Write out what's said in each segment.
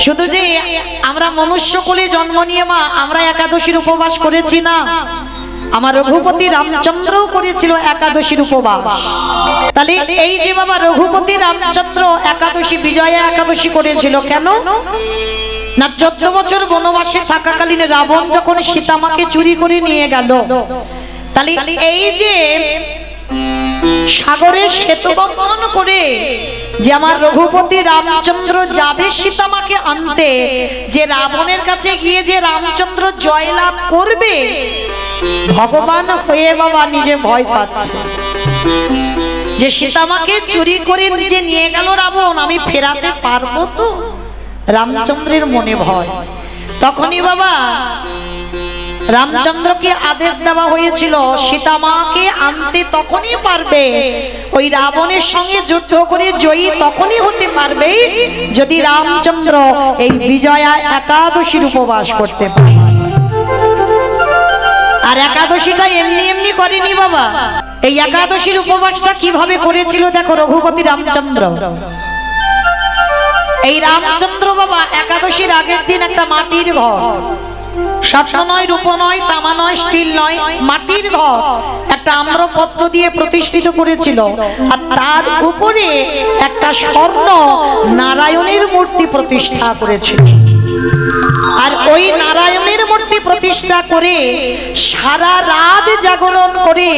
শুধু যে আমরা মনুষ্য কুলে জন্ম নিয়ে মা আমরা একাদশীর উপবাস করেছি না, আমার রঘুপতি রামচন্দ্রও করেছিল একাদশীর উপবাস। তাহলে এই যে বাবা রঘুপতি রামচন্দ্র একাদশী বিজয়া একাদশী করেছিল কেন না, 14 বছর বনবাসে থাকাকালীন রাবণ যখন সীতামাকে চুরি করে নিয়ে গেল, তাহলে এই যে সাগরের সেতু বন্ধন করে যে আমার রঘুপতি রামচন্দ্র যাবে সীতামাকে আনতে, যে রাবণের কাছে গিয়ে যে রামচন্দ্র জয়লাভ করবে, ভগবান হয়ে বাবা নিজে ভয় পাচ্ছে যে সীতামাকে চুরি করে নিজে নিয়ে গেল রাবণ, আমি ফেরাতে পারবো তো? রামচন্দ্রের মনে ভয়। তখনই বাবা রামচন্দ্রকে আদেশ দেওয়া হয়েছিল সীতামাকে আনতে তখনই পারবে, ওই রাবণের সঙ্গে যুদ্ধ করে জয়ী তখনই হতে পারবে যদি রামচন্দ্র এই বিজয়া একাদশীর উপবাস করতে পারে। আর একাদশীটা এমনি এমনি করেনি বাবা, এই একাদশীর উপবাসটা কিভাবে করেছিল দেখো রঘুপতি রামচন্দ্র। এই রামচন্দ্র বাবা একাদশীর আগের দিন একটা মাটির ঘর, স্বর্ণ নয়, রূপ নয়, তামা নয়, স্টিল নয়, মাটির ঘর একটা আম্রপত্র দিয়ে প্রতিষ্ঠিত করেছিল, আর তার উপরে একটা স্বর্ণ নারায়ণের মূর্তি প্রতিষ্ঠা করেছিল। আর ওই নারায়ণের মূর্তি প্রতিষ্ঠা করে সারা রাত জাগরণ করে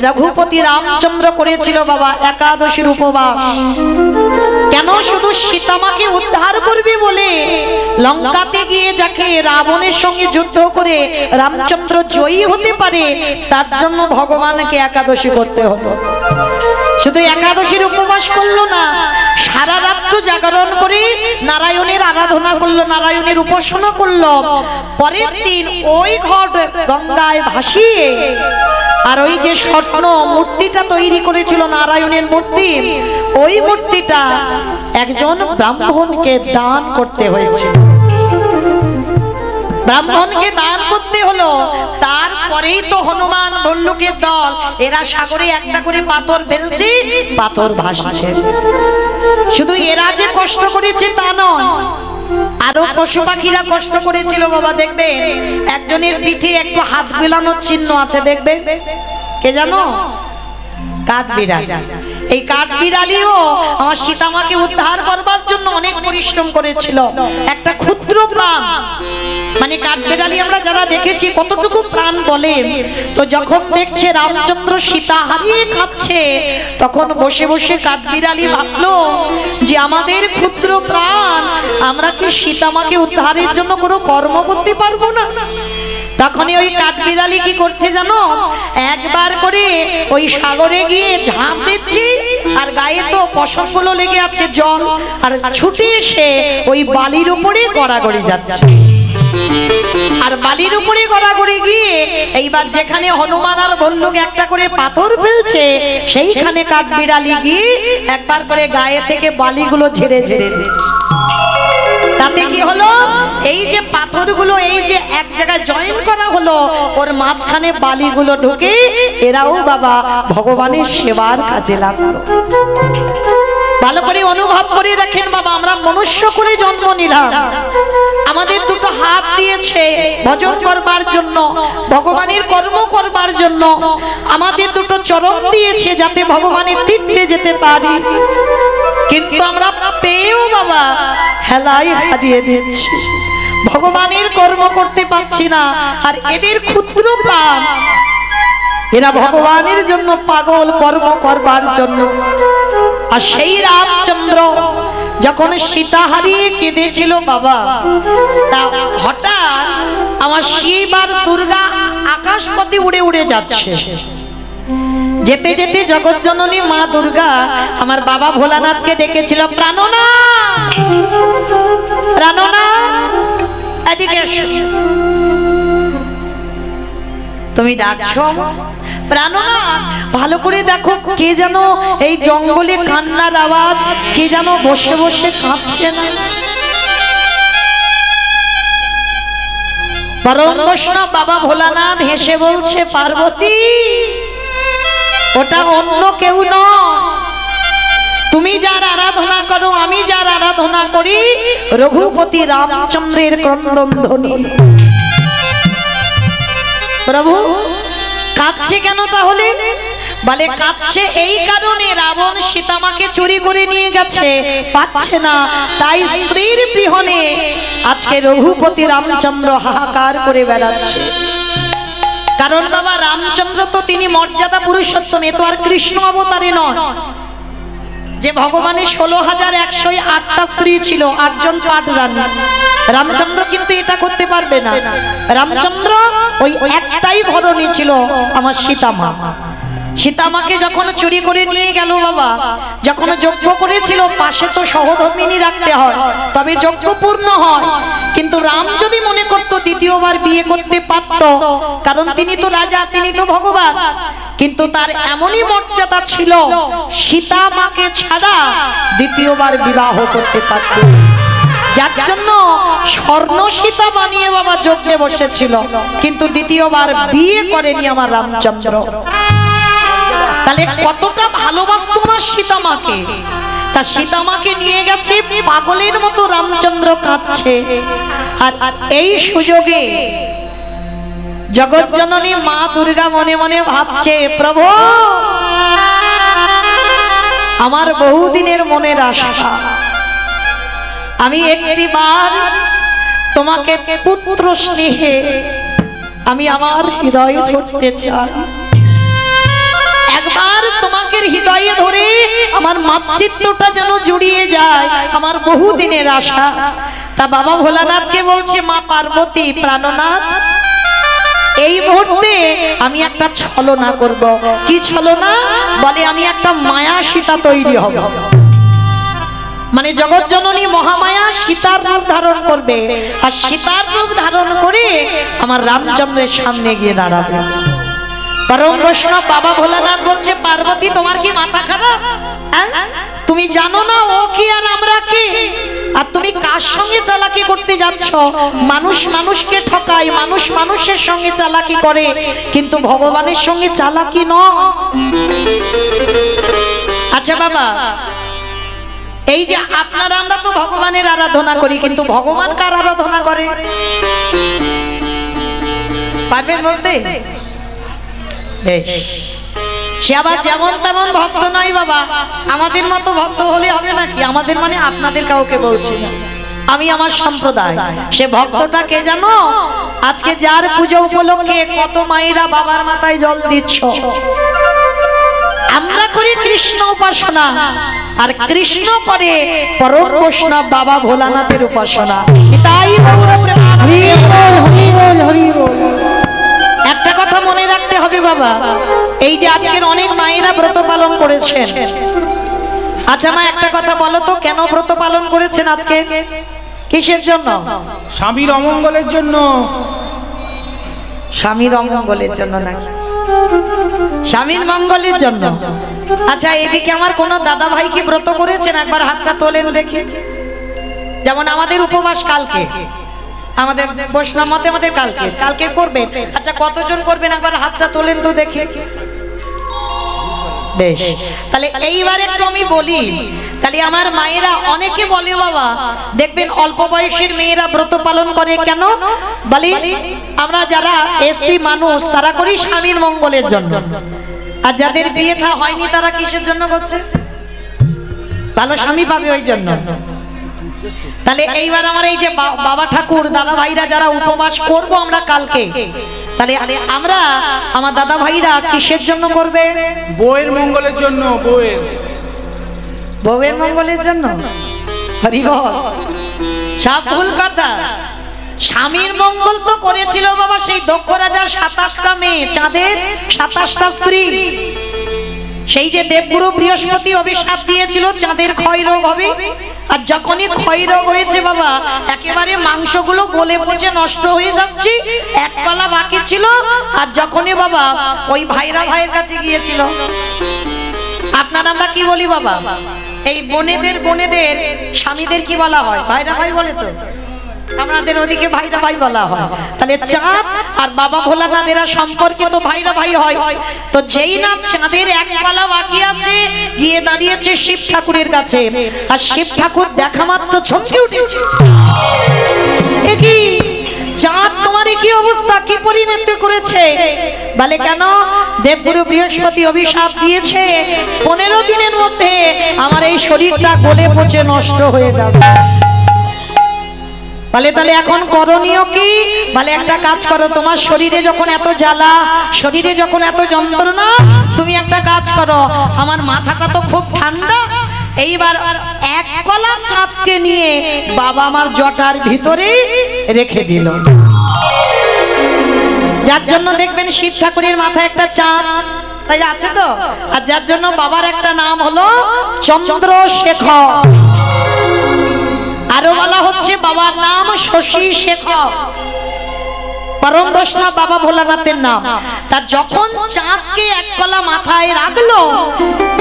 রঘুপতি রামচন্দ্র করেছিল বাবা একাদশীর উপবাস। কেন? শুধু সীতামাকে উদ্ধার করবে বলে লঙ্কাতে গিয়ে যাকে রাবণের সঙ্গে যুদ্ধ করে রামচন্দ্র জয়ী হতে পারে, তার জন্য ভগবানকে একাদশী করতে হলো। শুধু একাদশীর উপবাস করলো না, সারা রাত্র জাগরণ করে নারায়ণের আরাধনা করলো, নারায়ণের উপাসনা করলো। পরের দিন ওই ঘট গঙ্গায় ভাসিয়ে আর ওই যে স্বর্ণ মূর্তিটা তৈরি করেছিল নারায়ণের মূর্তি, ওই মূর্তিটা একজন ব্রাহ্মণকে দান করতে হয়েছে। ব্রাহ্মণকে দান করতে হলো। তারপরেই তো হনুমান ভল্লুকের দল এরা সাগরে একটা করে পাথর ফেলছে, পাথর ভাসছে। শুধু এরা যে কষ্ট করেছে তা নয়, আরো পশু পাখিরা কষ্ট করেছিল বাবা। দেখবেন একজনের পিঠে একটু হাত বিলানোর চিহ্ন আছে, দেখবেন কে জানো? কাঠবিড়ালি। এই কাঠবিড়ালিও আমার সীতামাকে উদ্ধার করবার জন্য অনেক পরিশ্রম করেছিল। একটা ক্ষুদ্র প্রাণ, মানে কাঠবিড়ালি আমরা যারা দেখেছি কতটুকু প্রাণ বলে, তো যখন দেখছে রামচন্দ্র সীতা হারিয়ে খাচ্ছে, তখন বসে বসে কাঠবিড়ালি ভাবলো যে আমাদের ক্ষুদ্র প্রাণ, আমরা কি সীতামাকে উদ্ধারের জন্য কোনো কর্ম করতে পারবো না? তখনই ওই কাঠবিড়ালি কি করছে জানো? একবার করে ওই সাগরে গিয়ে ঝাঁপ দিচ্ছে, আর গায়ে তো পশমগুলো লেগে আছে জল, আর ছুটে এসে ওই বালির উপরে গড়াগড়ি যাচ্ছে। আর বালির উপরে গড়াগড়ি গিয়ে এইবার যেখানে হনুমান আর ভল্লুক একটা করে পাথর ফেলছে, সেইখানে কাঠবিড়ালি গিয়ে একবার করে গায়ে থেকে বালিগুলো ঝেড়ে ঝেড়ে দিচ্ছে। তাতে কি হলো? এই যে পাথরগুলো এই যে এক জায়গায় জয়েন করা হলো, ওর মাঝখানে বালিগুলো ঢুকে এরাও বাবা ভগবানের সেবার কাজে লাগলো। ভালো করে অনুভব করে দেখেন বাবা, আমরা মনুষ্য করে জন্ম নিলাম, আমাদের দুটো হাত দিয়েছে ভজন করবার জন্য, ভগবানের কর্ম করবার জন্য, আমাদের দুটো চরণ দিয়েছে যাতে ভগবানের তীর্থে যেতে পারি, কিন্তু আমরা পেয়েও বাবা হেলায় হারিয়ে দিচ্ছি, ভগবানের কর্ম করতে পারছি না। আর এদের ক্ষুদ্র প্রাণ, এরা ভগবানের জন্য পাগল কর্ম করবার জন্য। আর সেই রামচন্দ্র যখন সীতা হারিয়ে কেঁদেছিল বাবা, তা হঠাৎ আমার শিব আর দুর্গা আকাশপথে উড়ে উড়ে যাচ্ছে। যেতে যেতে জগৎজননী মা দুর্গা আমার বাবা ভোলানাথকে ডেকেছিল, প্রাণনাথ, প্রাণনাথ এদিকে এসো। তুমি ডাকছো প্রাণনাথ, ভালো করে দেখো কে যেন এই জঙ্গলে কান্নার আওয়াজ, কে যেন বসে বসে কাঁদছে না। পরম বৈষ্ণব বাবা ভোলানাথ হেসে বলছে, পার্বতী ওটা অন্য কেউ নয়, তুমি যার আরাধনা করো, আমি যার আরাধনা করি, রঘুপতি রামচন্দ্রের ক্রন্দন ধ্বনি। প্রভু কাঁদছে কেন তাহলে? বলে কাঁদছে এই কারণে, রাবণ সীতামাকে চুরি করে নিয়ে গেছে, পাচ্ছে না, তাই স্ত্রীর বিহনে আজকে রঘুপতি রামচন্দ্র হাহাকার করে বেড়াচ্ছে। কারণ বাবা রামচন্দ্র তো তিনি মর্যাদা পুরুষোত্তম, এ তো আর কৃষ্ণ অবতারে নয় যে ভগবানের 16,108টা স্ত্রী ছিল, 8 জন পাট রানী। রামচন্দ্র কিন্তু এটা করতে পারবে না। রামচন্দ্র ওই একটাই ঘরণী ছিল, আমার সীতামা। সীতামাকে যখন চুরি করে নিয়ে গেল বাবা, যখন যজ্ঞ করেছিল, পাশে তো সহধর্মিনী রাখতে হয়, তবে যজ্ঞ পূর্ণ হয়। কিন্তু রাম যদি মনে করত দ্বিতীয়বার বিয়ে করতে পারত, কারণ তিনি তো রাজা, তিনি তো ভগবান, কিন্তু তার এমনই মর্যাদা ছিল সীতামাকে ছাড়া দ্বিতীয়বার বিবাহ করতে পারত, যার জন্য স্বর্ণ সীতা বানিয়ে বাবা যজ্ঞে বসেছিল, কিন্তু দ্বিতীয়বার বিয়ে করেনি আমার রামচন্দ্র। তাহলে কতটা ভালোবাসতো আমার সীতামাকে। তা সীতামাকে নিয়ে গেছে, পাগলের মতো রামচন্দ্র কাঁদছে। আর এই সুযোগে জগৎজননী মা দুর্গা মনে মনে ভাবছে, প্রভু আমার বহুদিনের মনের আশা, আমি একটিবার তোমাকে পুত্র স্নেহে আমি আমার হৃদয়ে ধরতে চাই, একবার তোমাকে হৃদয়ে ধরে আমার মাতৃত্বটা যেন জুড়িয়ে যায়, আমার বহুদিনের আশা। তা বাবা ভোলানাথকে বলছে, মা পার্বতী প্রাণনাথ, এই মুহূর্তে আমি একটা ছলনা করব। কি ছলনা? বলে আমি একটা মায়া সীতা তৈরি হব। মানে জগৎজননী মহামায়া সীতার রূপ ধারণ করবে, আর সীতার রূপ ধারণ করে আমার রামচন্দ্রের সামনে গিয়ে দাঁড়াবে। পরম বৈষ্ণব বাবা ভোলানাথ বলছে, পার্বতী তোমার কি মাথা খারাপ? তুমি জানো না ও কি আর আমরা কি? আর তুমি কার সঙ্গে চালাকি করতে যাচ্ছ? মানুষ মানুষকে ঠকায়, মানুষ মানুষের সঙ্গে চালাকি করে, কিন্তু ভগবানের সঙ্গে চালাকি নয়। আচ্ছা বাবা, এই যে আপনারা আমরা তো ভগবানের আরাধনা করি, কিন্তু ভগবান কার আরাধনা করে পারবেন বলতে? সে আবার যেমন তেমন ভক্ত নয় বাবা, আমাদের মতো ভক্ত হলে হবে নাকি? আমাদের মানে আপনাদের কাউকে বলছি না, আমি আমার সম্প্রদায়। সে ভক্তটা কে জানো? আজকে যার পুজো উপলক্ষে কত মায়েরা বাবার মাথায় জল দিচ্ছ। আমরা করি কৃষ্ণ উপাসনা, আর কৃষ্ণ করে পরম বৈষ্ণব বাবা ভোলানাথের উপাসনা। তাই একটা কথা মনে রাখতে হবে বাবা, এই যে আজকের অনেক মায়েরা ব্রত পালন করেছেন। আচ্ছা মা, একটা কথা বলো তো, কেন ব্রত পালন করেছেন আজকে? কিসের জন্য? স্বামীর অমঙ্গলের জন্য। স্বামীর অমঙ্গলের জন্য নাকি? স্বামীর মঙ্গলের জন্য। আচ্ছা, এদিকে আমার কোন দাদা ভাই কি ব্রত করেছেন? একবার হাতটা তোলেন দেখি। যেমন আমাদের উপবাস কালকে, আমাদের বৈষ্ণব মতে আমাদের কালকে করবেন। আচ্ছা, কতজন করবেন একবার হাতটা তোলেন তো দেখি। বেশ, তাহলে এইবার একটু আমি বলি। তাহলে আমার মায়েরা অনেকে বলে বাবা, দেখবেন অল্প বয়সের মেয়েরা ব্রত পালন করে কেন? বলি আমরা যারা এসটি মানুষ তারা করি স্বামীর মঙ্গলের জন্য, আর যাদের বিয়ে থা হয়নি তারা কিসের জন্য করছে? ভালো স্বামী পাবে ওই জন্য। তাহলে এইবার আমার এই যে বাবা ঠাকুর দাদা ভাইরা যারা উপবাস করব আমরা কালকে, তাহলে আমরা আমার দাদা ভাইরা কিসের জন্য করবে? বউয়ের মঙ্গলের জন্য। বউয়ের মঙ্গলের জন্য। হরি বল। সব ভুল কথা। স্বামীর মঙ্গল তো করেছিল বাবা সেই দক্ষ রাজার 27টা মেয়ে, চাঁদের 27টা স্ত্রী। সেই যে দেবগুরু বৃহস্পতি অভিশাপ দিয়েছিল চাঁদের ক্ষয় রোগ হবে, আর যখনই ক্ষয় রোগ হয়েছে বাবা একেবারে মাংসগুলো গলে পচে নষ্ট হয়ে যাচ্ছে, এক পালা বাকি ছিল। আর যখনই বাবা ওই ভাইয়ের কাছে গিয়েছিল, আপনারা আমরা কি বলি বাবা, এই বোনেদের স্বামীদের কি বলা হয়? ভাই বলে তো, আমাদের ওদিকে ভাইরা ভাই বলা হয়। তাহলে চাঁদ আর বাবা ভোলানাথ এরা সম্পর্কিত ভাইরা ভাই হয়। তো যেই না চাঁদের এক পালা বাকি আছে, গিয়ে দাঁড়িয়েছে শিব ঠাকুরের কাছে, আর শিব ঠাকুর দেখা মাত্র চমকে উঠেছে। এ কি চাঁদ, তোমার কি অবস্থা, কি পরিণতি করেছে? বলে কেন? দেবগুরু বৃহস্পতি অভিশাপ দিয়েছে 15 দিনের মধ্যে আমার এই শরীরটা গলে পচে নষ্ট হয়ে যাবে। বলে তাহলে এখন করণীয় কি? বলে একটা কাজ করো, তোমার শরীরে যখন এত জ্বালা, শরীরে যখন এত যন্ত্রণা, তুমি একটা কাজ করো, আমার মাথাটা তো খুব ঠান্ডা, এইবার এক কলা চাঁদকে নিয়ে বাবা আমার জটার ভিতরে রেখে দিল। যার জন্য দেখবেন শিব ঠাকুরের মাথায় একটা চাঁদ তাই আছে তো, আর যার জন্য বাবার একটা নাম হলো চন্দ্রশেখর। আরো বলা হচ্ছে বাবার নাম শশী শেখর, পরম বৈষ্ণব বাবা ভোলানাথের নাম। তার যখন চাঁদকে এক কলা মাথায় রাখলো,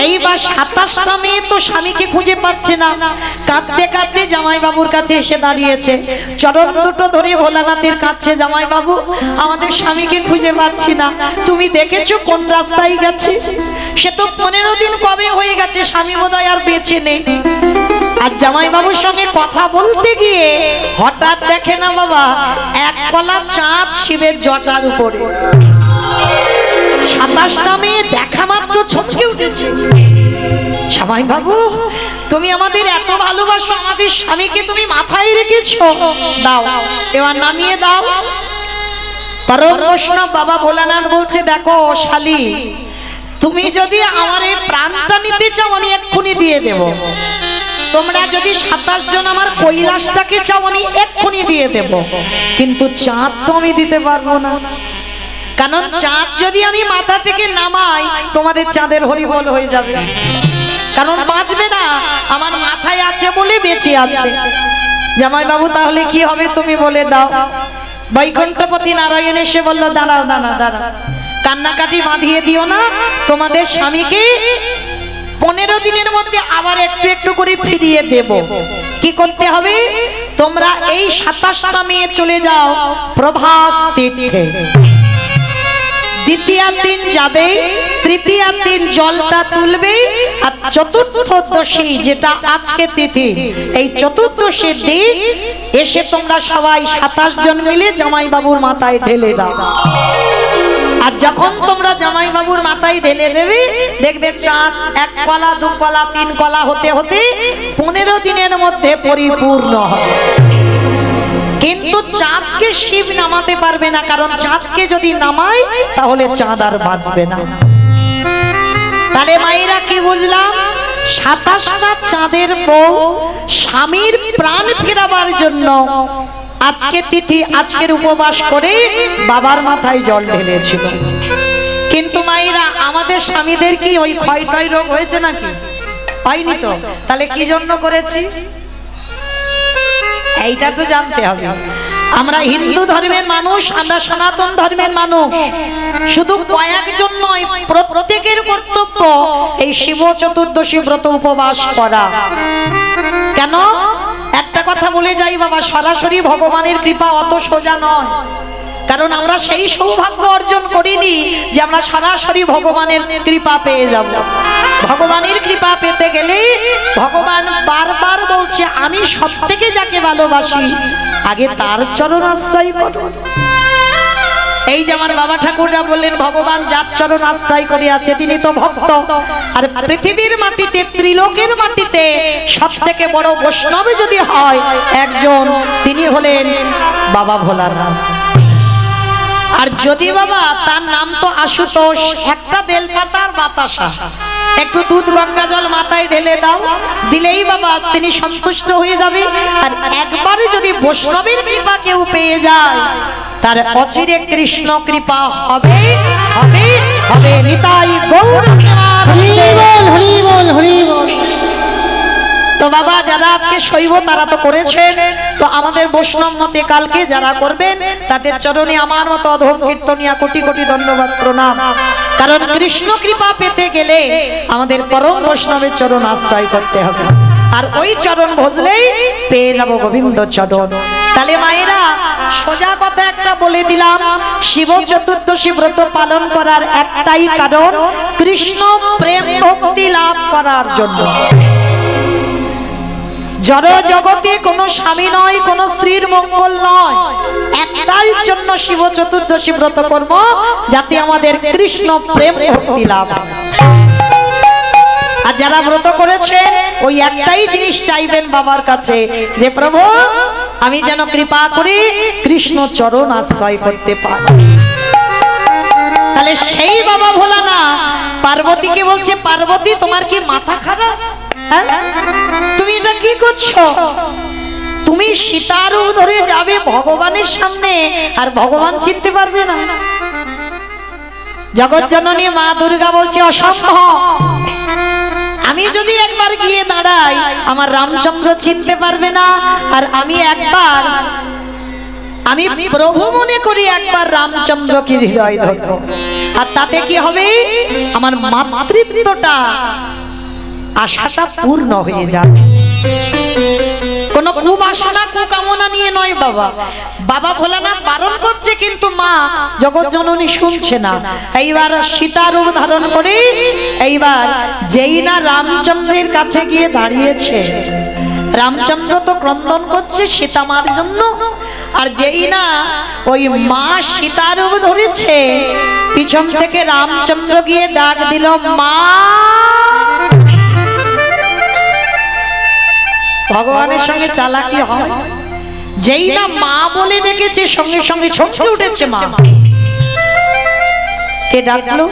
এইবার 27টা মেয়ে তো স্বামীকে খুঁজে পাচ্ছে না, কাঁদতে কাঁদতে জামাই বাবুর কাছে এসে দাঁড়িয়েছে, চরণ দুটো ধরে ভোলানাথের কাছে, জামাই বাবু আমাদের স্বামীকে খুঁজে পাচ্ছি না, তুমি দেখেছো কোন রাস্তায় গেছে? সে তো 15 দিন কবে হয়ে গেছে, স্বামী বোধহয় আর বেঁচে নেই। আর জামাই বাবুর সঙ্গে কথা বলতে গিয়ে হঠাৎ দেখে না বাবা এক কলা চাঁদ শিবের জটার উপরে। 27টা মেয়ে দেখা মাত্র চমকে উঠেছে। জামাই বাবু তুমি আমাদের এত ভালোবাসো, আমাদের স্বামীকে তুমি মাথায় রেখেছো, দাও এবার নামিয়ে দাও। পরম বৈষ্ণব বাবা ভোলানাথ বলছে, দেখো শালি, তুমি যদি আমার এই প্রাণটা নিতে চাও আমি এক্ষুনি দিয়ে দেব, তোমরা যদি 27 জন আমার কৈলাসটাকে চাও আমি এক্ষুনি দিয়ে দেব, কিন্তু চাঁদ তো আমি দিতে পারবো না, কারণ চাঁদ যদি আমি মাথা থেকে নামাই তোমাদের চাঁদের হরিবোল হয়ে যাবে, কারণ বাঁচবে না, আমার মাথায় আছে বলে বেঁচে আছে। জামাই বাবু তাহলে কি হবে তুমি বলে দাও। বৈকুণ্ঠপতি নারায়ণ এসে বলল, দাঁড়াও দাঁড়াও দাঁড়াও, কান্নাকাটি বাঁধিয়ে দিও না, তোমাদের স্বামীকে 15 দিনের মধ্যে আবার একটু একটু করে ফিরিয়ে দেব। কি করতে হবে? তোমরা এই 27টা মেয়ে চলে যাও প্রভাস তীর্থে, দ্বিতীয় দিন যাবে, তৃতীয় দিন জলটা তুলবে, আর চতুর্থদশী যেটা আজকে তিথি, এই চতুর্দশীর দিন এসে তোমরা সবাই 27 জন মিলে জামাই বাবুর মাথায় ঢেলে দাও। আর যখন তোমরা জামাই বাবুর মাথায় ঢেলে দেবে, দেখবে চাঁদ 1 কলা 2 কলা 3 কলা হতে হতে 15 দিনের মধ্যে পরিপূর্ণ হবে। কিন্তু চাঁদকে শিব নামাতে পারবে না, কারণ চাঁদকে যদি নামায় তাহলে চাঁদ আর বাঁচবে না। তাহলে মায়েরা কি বুঝলাম? 27টা চাঁদের বউ স্বামীর প্রাণ ফেরাবার জন্য আজকে তিথি, আজকের উপবাস করে বাবার মাথায় জল ঢেলেছিল। কিন্তু মায়েরা আমাদের স্বামীদের কি ওই ক্ষয় রোগ হয়েছে নাকি? হয়নি তো। তাহলে কি জন্য করেছি এইটা তো জানতে হবে। আমরা হিন্দু ধর্মের মানুষ, আমরা সনাতন ধর্মের মানুষ, শুধু কয়েকজন নয়, প্রত্যেকের কর্তব্য এই শিব চতুর্দশী ব্রত উপবাস করা। কেন? একটা কথা বলে যাই বাবা, সরাসরি ভগবানের কৃপা অত সোজা নয়, কারণ আমরা সেই সৌভাগ্য অর্জন করিনি যে আমরা সরাসরি ভগবানের কৃপা পেয়ে যাব। ভগবানের কৃপা পেতে গেলে ভগবান বারবার বলছে, আমি সবথেকে যাকে ভালোবাসি আগে তার চরণ আশ্রয় করো। এই যে আমার বাবা ঠাকুররা বললেন, ভগবান যার চরণ আশ্রয় করে আছে তিনি তো ভক্ত। আর পৃথিবীর মাটিতে, ত্রিলোকের মাটিতে সবথেকে বড় বৈষ্ণব যদি হয় একজন, তিনি হলেন বাবা ভোলানাথ। আর যদি বাবা তার নাম তো আশুতোষ, একটা বেলপাতার বাতাসা, একটু দুধ গঙ্গা জল মাথায় ঢেলে দাও, দিলেই বাবা তিনি সন্তুষ্ট হয়ে যাবে। আর একবারে যদি বৈষ্ণবের কৃপা কেউ পেয়ে যায়, তার অচিরে কৃষ্ণ কৃপা হবে হবে হবে। নিতাই গৌর হরি বল হরি বল হরি বল। তো বাবা যারা আজকে শৈব তারা তো করেছেন, তো আমাদের বৈষ্ণব মতে কালকে যারা করবেন তাদের চরণে আমার মতো অধম কীর্তনিয়া কোটি কোটি ধন্যবাদ প্রণাম। কারণ কৃষ্ণ কৃপা পেতে গেলে আমাদের পরম বৈষ্ণবের চরণ আশ্রয় করতে হবে, আর ওই চরণ ভজলেই পেয়ে যাব গোবিন্দ চরণ। তাহলে মায়েরা সোজা কথা একটা বলে দিলাম, শিব চতুর্দশী ব্রত পালন করার একটাই কারণ, কৃষ্ণ প্রেম ভক্তি লাভ করার জন্য। জড় জগতে কোনো স্বামী নয়, কোনো স্ত্রীর মঙ্গল নয়, একটাই জন্য শিব চতুর্দশী ব্রত কর্ম, যাতে আমাদের কৃষ্ণ প্রেম ভক্তি লাভ। আর যারা ব্রত করেছেন ওই একটাই জিনিস চাইবেন বাবার কাছে, যে প্রভু আমি যেন কৃপা করে কৃষ্ণ চরণ আশ্রয় করতে পারি। তাহলে সেই বাবা ভোলানা পার্বতীকে বলছে, পার্বতী তোমার কি মাথা খারাপ? তুমি এটা কি করছো? তুমি সীতার রূপ ধরে যাবে ভগবানের সামনে, আর ভগবান চিনতে পারবে না? জগৎ জননী মা দুর্গা বলছে অসম্ভব। আমি যদি একবার গিয়ে দাঁড়াই আমার রামচন্দ্র চিনতে পারবে না, আর আমি প্রভু মনে করি একবার রামচন্দ্রকে হৃদয় ধরব, আর তাতে কি হবে? আমার মাতৃত্বটা আশাটা পূর্ণ হয়ে যাবে। কোন কুবাসনা কুকামনা নিয়ে নয় বাবা। বাবা ভোলানাথ বারণ করছে, কিন্তু মা জগৎ জননী শুনছে না। এইবার সীতার রূপ ধারণ করে এইবার যেই না রামচন্দ্রের কাছে গিয়ে দাঁড়িয়েছে, রামচন্দ্র তো ক্রন্দন করছে সীতা মার জন্য, আর যেই না ওই মা সীতার রূপ ধরেছে, পিছন থেকে রামচন্দ্র গিয়ে ডাক দিল, মা। ভগবানের সঙ্গে চালাকি হয়, যেই না মা বলে ডেকেছে সঙ্গে সঙ্গে ছটকে উঠেছে মা। কে ডাকলো?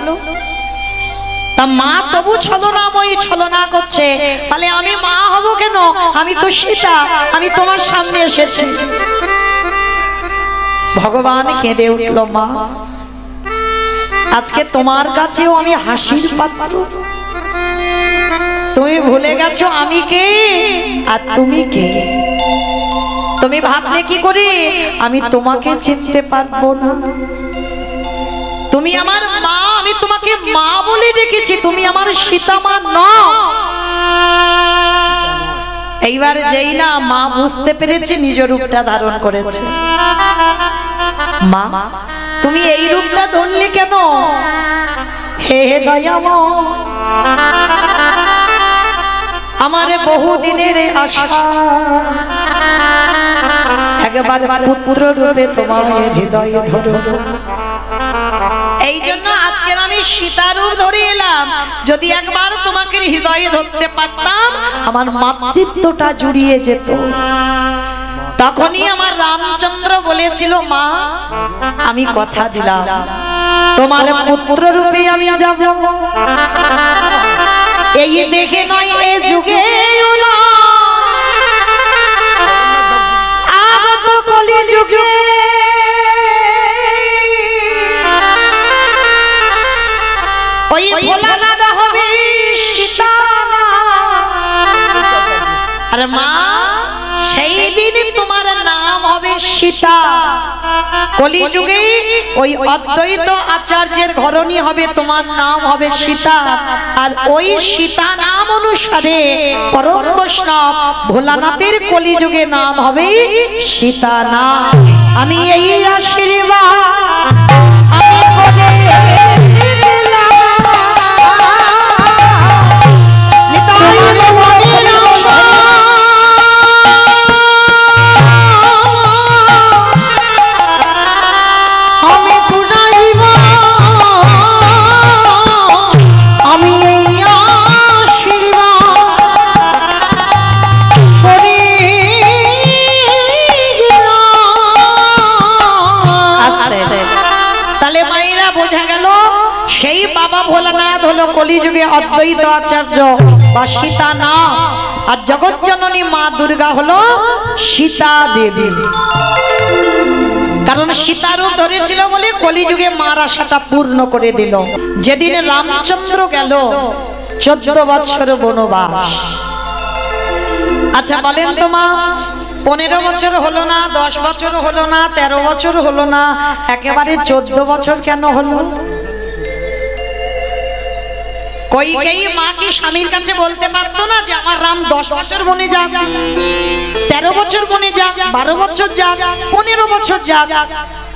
তা মা তবু ছলনাময়ী ছলনা করছে, তাহলে আমি মা হব কেন? আমি তো সীতা, আমি তোমার সামনে এসেছি। ভগবান কেঁদে উঠল, মা আজকে তোমার কাছেও আমি হাসির পাত্র। তুমি ভুলে গেছো আমি কে আর তুমি কে? তুমি ভাবলে কি করে আমি তোমাকে চিনতে পারবো না? তুমি আমার মা, আমি তোমাকে মা বলে ডেকেছি, তুমি আমার সীতা মা নও। এইবার যেই না মা বুঝতে পেরেছে নিজ রূপটা ধারণ করেছে, মা তুমি এই রূপটা ধরলে কেন? হে দয়াময়, আমার বহুদিনের আশা, একবার পুত্র রূপে তোমার হৃদয় ধরব। এই জন্য আজকের আমি সীতা রূপ ধরে এলাম। যদি একবার তোমাকে হৃদয়ে ধরতে পারতাম আমার মাতৃত্বটা জুড়িয়ে যেত। তখনই আমার রামচন্দ্র বলেছিল, মা আমি কথা দিলাম তোমার পুত্র রূপে আমি যাব। এই দেখে নয় এ যুগে আগত কলি যুগে ওই ভোলানাথ হবে সীতা। আরে মা সেই দিন তোমার নাম হবে সীতা। কলিযুগে ওই অদ্বৈত আচার্যের ঘরণী হবে, তোমার নাম হবে সীতা। আর ওই সীতা নাম অনুসারে পরম বৈষ্ণব ভোলানাথের কলিযুগে নাম হবে সীতা নাম। আমি এই আশীর্বাদ আমি করে ভোলানাথ হলো কলিযুগে অদ্বৈত আচার্য বা সীতা নাম। আর জগৎ জননী মা দুর্গা হলো সীতা দেবী। কারণ সীতা রূপ ধরেছিল বলে কলিযুগে মার আশাটা পূর্ণ করে দিল। যেদিন রামচন্দ্র গেল 14 বছর বনবাস। আচ্ছা বলেন তো মা, 15 বছর হলো না, 10 বছর হলো না, 13 বছর হলো না, একেবারে 14 বছর কেন হলো? কইকেয়ী মা কি স্বামীর কাছে বলতে পারতো না যে আমার রাম 10 বছর বনে যাক, 13 বছর বনে যাক, 12 বছর যাক, 15 বছর যাক,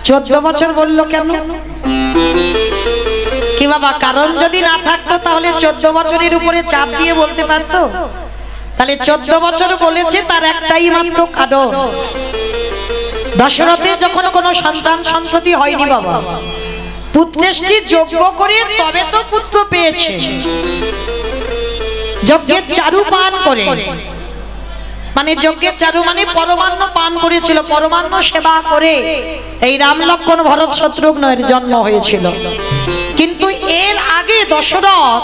14 বছর বললো কেন? কি বাবা, কারণ যদি না থাকতো তাহলে 14 বছরের উপরে চাপ দিয়ে বলতে পারতো? তাহলে 14 বছর বলেছে তার একটাই মাত্র কারণ, দশরথের যখন কোনো সন্তান সন্ততি হয়নি বাবা, পুত্রেষ্টি যজ্ঞ করে তবে তো পুত্র পেয়েছে। যজ্ঞের চারু পান করে, মানে যজ্ঞের চারু মানে পরমান্ন পান করেছিল, পরমান্ন সেবা করে এই রাম লক্ষ্মণ ভরত শত্রুঘ্নের জন্ম হয়েছিল। কিন্তু এর আগে দশরথ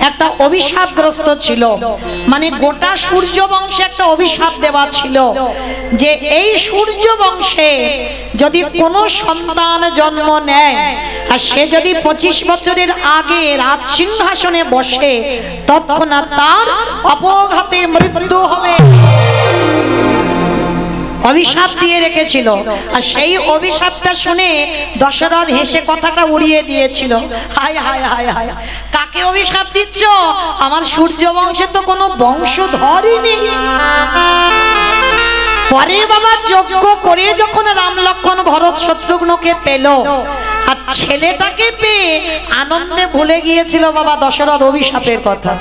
একটা অভিশাপগ্রস্ত ছিল, মানে গোটা সূর্য বংশে একটা অভিশাপ দেওয়া ছিল যে এই সূর্য বংশে যদি কোনো সন্তান জন্ম নেয় আর সে যদি 25 বছরের আগে রাজ সিংহাসনে বসে, তৎক্ষণাৎ তার অপঘাতে মৃত্যু হবে। অভিশাপ দিয়ে রেখেছিল। আর সেই অভিশাপটা শুনে দশরথ হেসে কথাটা উড়িয়ে দিয়েছিল, হায় হায় হায় হায়, কাকে অভিশাপ দিচ্ছ? আমার সূর্য বংশে তো কোনো বংশধরই নেই। পরে বাবা যজ্ঞ করে যখন রাম লক্ষ্মণ ভরত শত্রুঘ্নকে পেল আর ছেলেটাকে পেয়ে আনন্দে ভুলে গিয়েছিল বাবা দশরথ অভিশাপের কথা,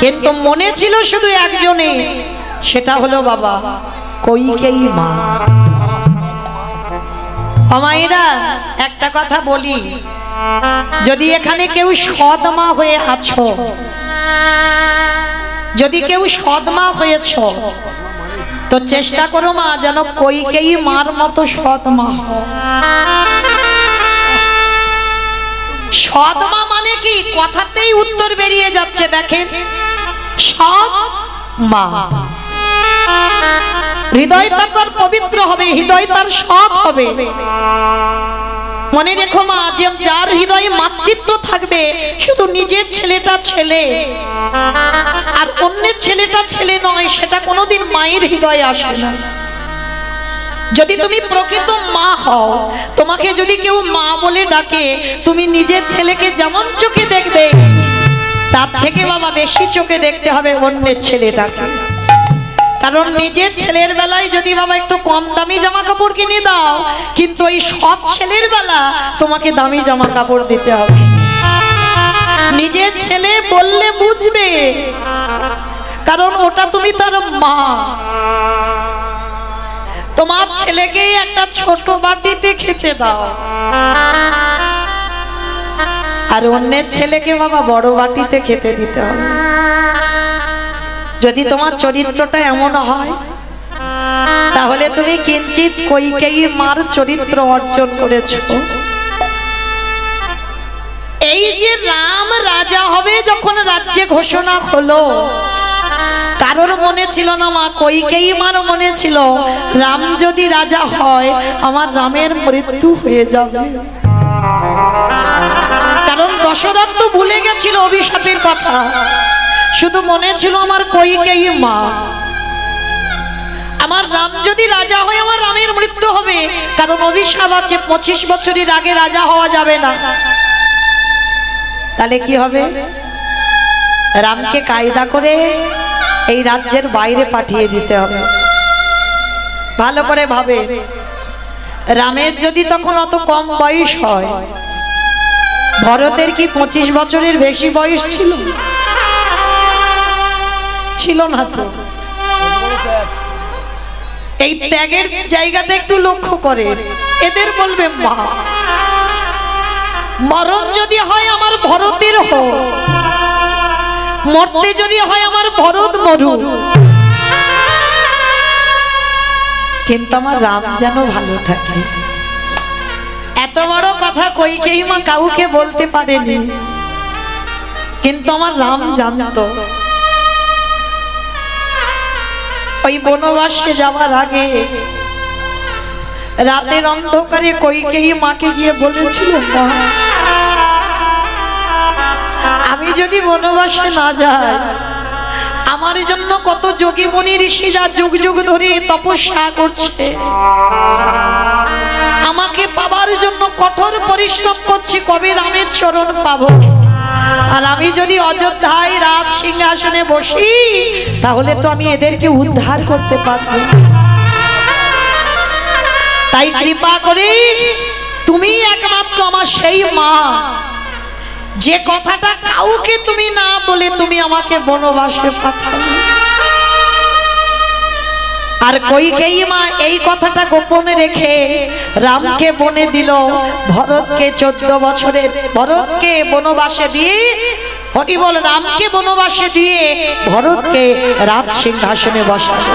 কিন্তু মনে ছিল শুধু একজনে, সেটা হলো বাবা কইকেয়ী মা। মায়েরা একটা কথা বলি, যদি এখানে কেউ সৎ মা হয়ে আছো, যদি কেউ সৎ মা হয়েছ, তো চেষ্টা করো মা যেন কইকেয়ী মার মতো সৎ মা হও। সৎ মা মানে কি, কথাতেই উত্তর বেরিয়ে যাচ্ছে, দেখেন, সৎ মা, হৃদয় তার পবিত্র হবে, হৃদয় তার সৎ হবে। মনে রেখো মা, যে যার হৃদয়ে মাতৃত্ব থাকবে, শুধু নিজের ছেলেটা ছেলে আর অন্যের ছেলেটা ছেলে নয়, সেটা কোনোদিন মায়ের হৃদয়ে আসে না। যদি তুমি প্রকৃত মা হও, তোমাকে যদি কেউ মা বলে ডাকে, তুমি নিজের ছেলেকে যেমন চোখে দেখবে, তার থেকে বাবা বেশি চোখে দেখতে হবে অন্যের ছেলেটাকে। কারণ নিজের ছেলের বেলায় যদি বাবা একটু কম দামি জামা কাপড় কিনে দাও, কিন্তু এই সব ছেলের বেলা তোমাকে দামি জামা কাপড় দিতে হবে। নিজের ছেলে বললে বুঝবে, কারণ ওটা তুমি তার মা। তোমার ছেলেকে একটা ছোট বাটিতে খেতে দাও, আর অন্যের ছেলেকে বাবা বড় বাটিতে খেতে দিতে হবে। যদি তোমার চরিত্রটা এমন হয়, তাহলে তুমি কিঞ্চিত কইকেয়ী মার চরিত্র অর্জন করেছো। এই যে রাম রাজা হবে যখন রাজ্যে ঘোষণা হলো, কারোর মনে ছিল না মা, কইকেয়ী মার মনে ছিল রাম যদি রাজা হয় আমার রামের মৃত্যু হয়ে যাবে। কারণ দশরথ তো ভুলে গেছিল অভিশাপের কথা, শুধু মনে ছিল আমার কইকেয়ী মা, আমার রাম যদি রাজা হয় আমার রামের মৃত্যু হবে। কারণ অভিশাপ আছে 25 বছরের আগে রাজা হওয়া যাবে না। তাহলে কি হবে? রামকে কায়দা করে এই রাজ্যের বাইরে পাঠিয়ে দিতে হবে। ভালো করে ভাবে, রামের যদি তখন অত কম বয়স হয়, ভরতের কি 25 বছরের বেশি বয়স ছিল? ছিল না তো। এই ত্যাগের জায়গাটা একটু লক্ষ্য করে, এদের বলবে মা, মরণ যদি হয় আমার ভরতের হোক, মরতে যদি হয় আমার ভরত মরুক, কিন্তু আমার রাম যেন ভালো থাকে। এত বড় কথা কইকেয়ী মা কাউকে বলতে পারেনি, কিন্তু আমার রাম জানতো। ওই বনবাসে যাওয়ার আগে রাতের অন্ধকারে কইকেয়ী মাকে গিয়ে বলেছিল, মা, আমি যদি বনবাসে না যাই, আমার জন্য কত যোগী মুনি ঋষিরা যুগ যুগ ধরে তপস্যা করছে, আমাকে পাবার জন্য কঠোর পরিশ্রম করছি কবে রামের চরণ পাবো। আর আমি যদি অযোধ্যায় রাজ সিংহাসনে বসি তাহলে তো আমি এদেরকে উদ্ধার করতে পারবো। তাই কৃপা করে তুমি একমাত্র আমার সেই মা, যে কথাটা কাউকে তুমি না বলে তুমি আমাকে বনবাসে পাঠাবে। আর কইকেয়ী মা এই কথাটা গোপনে রেখে রামকে বনে দিল, ভরতকে 14 বছরের ভরতকে বনবাসে দিয়ে, হরি বল, রামকে বনবাসে দিয়ে ভরতকে রাজ সিংহাসনে বসালো।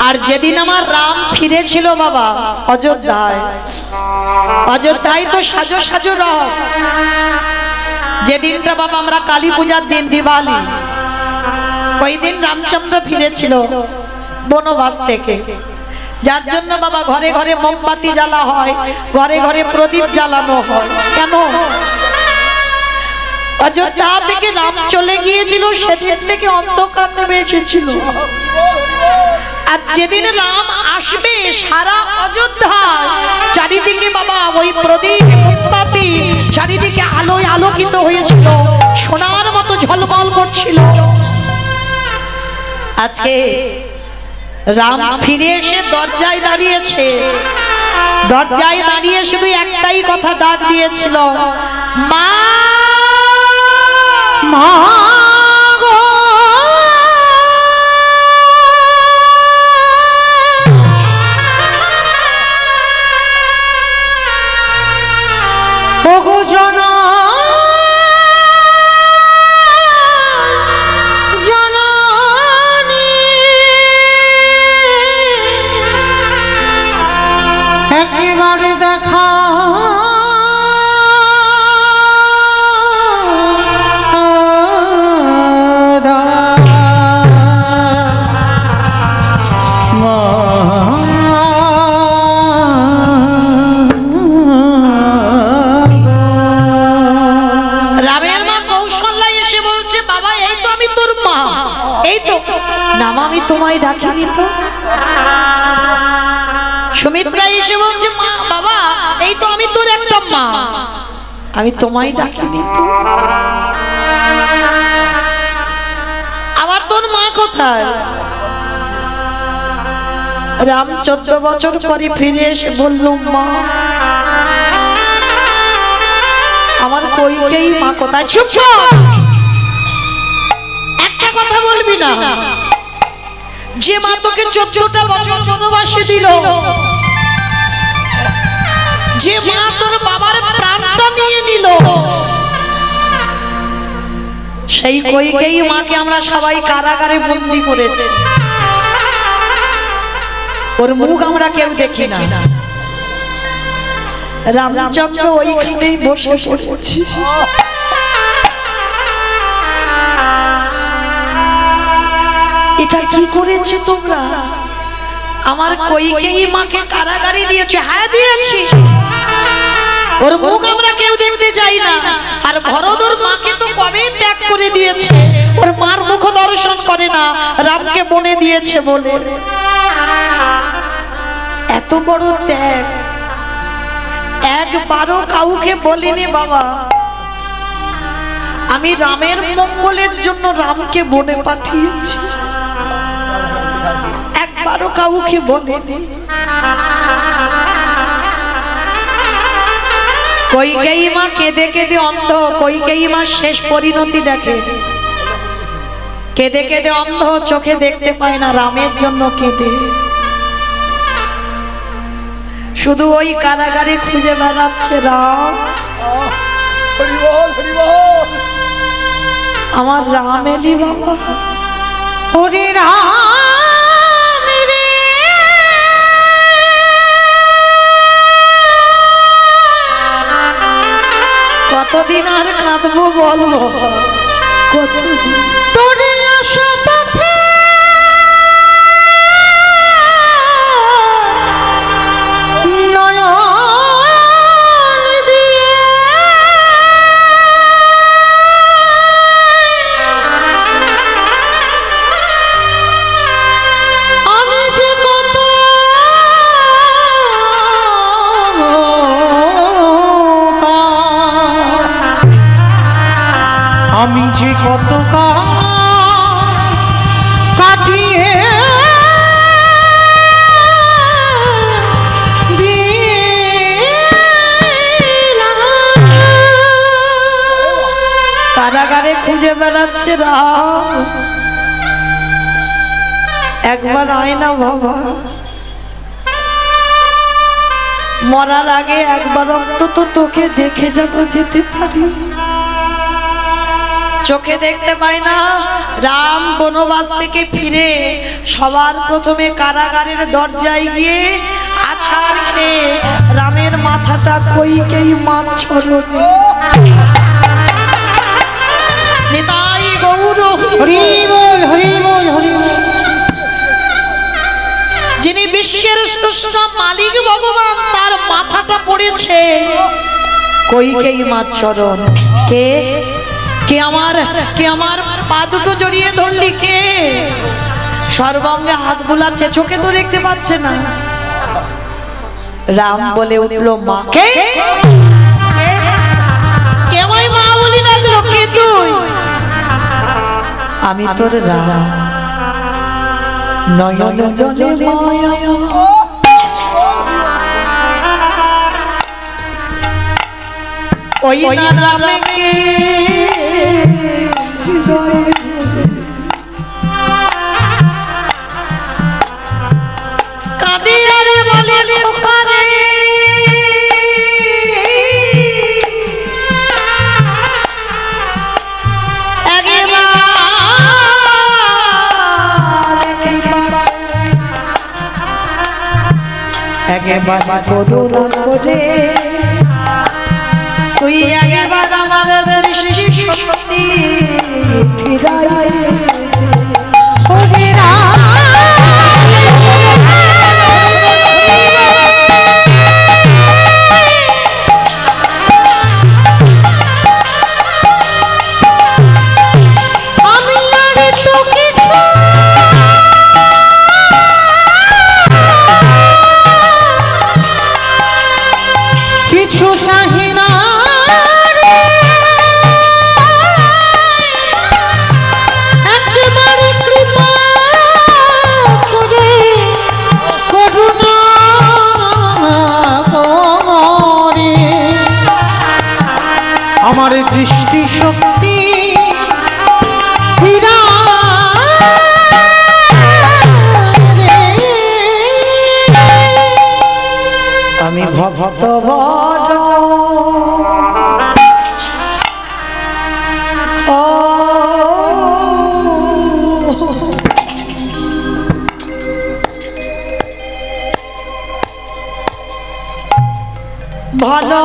আর যেদিন আমার রাম ফিরেছিল বাবা অযোধ্যায়, অযোধ্যায় তো সাজো সাজো রব। যেদিনটা বাবা আমরা কালী পূজার দিন, দিওয়ালি, ওই দিন রামচন্দ্র ফিরেছিল বনবাস থেকে, যার জন্য বাবা ঘরে ঘরে মোমবাতি জ্বালা হয়, ঘরে ঘরে প্রদীপ জ্বালানো হয়। কেন? অযোধ্যা থেকে রাম চলে গিয়েছিল, সেদিন থেকে অন্ধকার নেমে এসেছিল। আর যেদিন রাম আসবে সারা অযোধ্যা চারিদিকে বাবা ওই প্রদীপ মোমবাতি চারিদিকে আলোয় আলোকিত হয়েছিল, সোনার মতো ঝলমল করছিল। আজকে রাম ফিরে এসে দরজায় দাঁড়িয়েছে, দরজায় দাঁড়িয়ে শুধু একটাই কথা ডাক দিয়েছিল, মা মা গো। ওগো জনা একেবারে দেখা রামের মা কৌশল্যা এসে বলছে, বাবা এই তো আমি তোর মা, এই তো নাম, আমি তোমায় ডাকিনি তো। সুমিত্রা এসে বলছে, মা বাবা এই তো আমি তোর একটা মা, আমি তোমায় ডাকিনি তো। আবার তোর মা কোথায়? রাম 14 বছর পরে ফিরে এসে বলল, মা আমার কইকেয়ী মা কোথায়? চুপ কর, একটা কথা বলবি না। যে মা তোকে 14টা বছর বনবাসে দিল, যে মা তোর বাবার প্রাণটা নিয়ে নিল, সেই কইকেয়ী মাকে আমরা সবাই কারাগারে বন্দী করেছি। ওর মুখ আমরা কেউ দেখি না। রামচন্দ্র ওইখানেই বসে পড়েছি। এটা কি করেছে তোমরা? আমার কইকেয়ী মাকে কারাগারে দিয়েছে। হ্যাঁ দিয়েছি, ওর মুখ আমরা কেউ দেখতে চাই না। আর ভরতর মাকে তো কবে ত্যাগ করে দিয়েছে, ওর মার মুখ দর্শন করে না, রামকে বনে দিয়েছে বলে। এত বড় ত্যাগ একবারও কাউকে বলিনি বাবা। আমি রামের মঙ্গলের জন্য রামকে বনে পাঠিয়েছি, একবারও কাউকে বলিনি। কইকেয়ী মা কেঁদে কেঁদে অন্ধ, কইকেয়ী মা শেষ পরিণতি দেখে, কেঁদে কেঁদে অন্ধ, চোখে দেখতে পায় না, রামের জন্য কেঁদে। শুধু ওই কারাগারে খুঁজে বেড়াচ্ছে রাম, আমার রাম এলি বাবা, ওরে রাম রে। কতদিন আর কাঁদবো বলবো, কতদিন তোরে আশা পথে কত কাটিয়ে কারাগারে খুঁজে বেড়াচ্ছে রাম, একবার আয় না বাবা, মরার আগে একবার অন্তত তোকে দেখে যাব যেতে পারি। চোখে দেখতে পাই না। রাম বনবাস থেকে ফিরে সবার প্রথমে কারাগারের দরজায় গিয়ে আছাড় খেয়ে রামের মাথাটা কইকেই মাছলো। নিতাই গৌর হরি বল, হরি বল, হরি বল। যিনি বিশ্বের স্রষ্টা মালিক ভগবান, তার মাথাটা পড়েছে কইকেই মার চরণ। কে কে আমার পা দুটো জড়িয়ে ধরলি? কে? সর্বাঙ্গে হাত বুলাচ্ছে, চোখে তো দেখতে পাচ্ছে না। রাম বলে উঠলো, মা। কে? কে আমায় মা বলি ডাকলো? কে তুই? আমি তোর রাম, নয়ন জলে মায়া। ওই না রামকে হৃদয়ে কাঁদে আর বলে লোকারে, একবার করুণা করে তুই একবার আমার দৃষ্টি শক্তি ফিরাই কিছু চাহি না একেবারে কৃপা করে করুণা করে আমার দৃষ্টি শক্তি ফিরা আমি ভক্ত বড় ও ভালো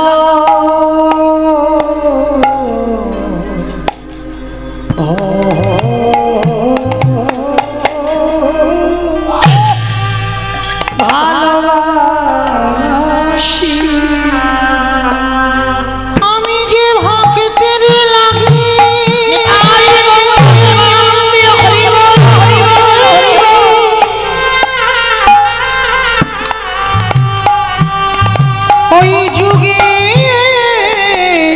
ভালোবাসি আমি যে ভক্তের লাগি ওই যুগে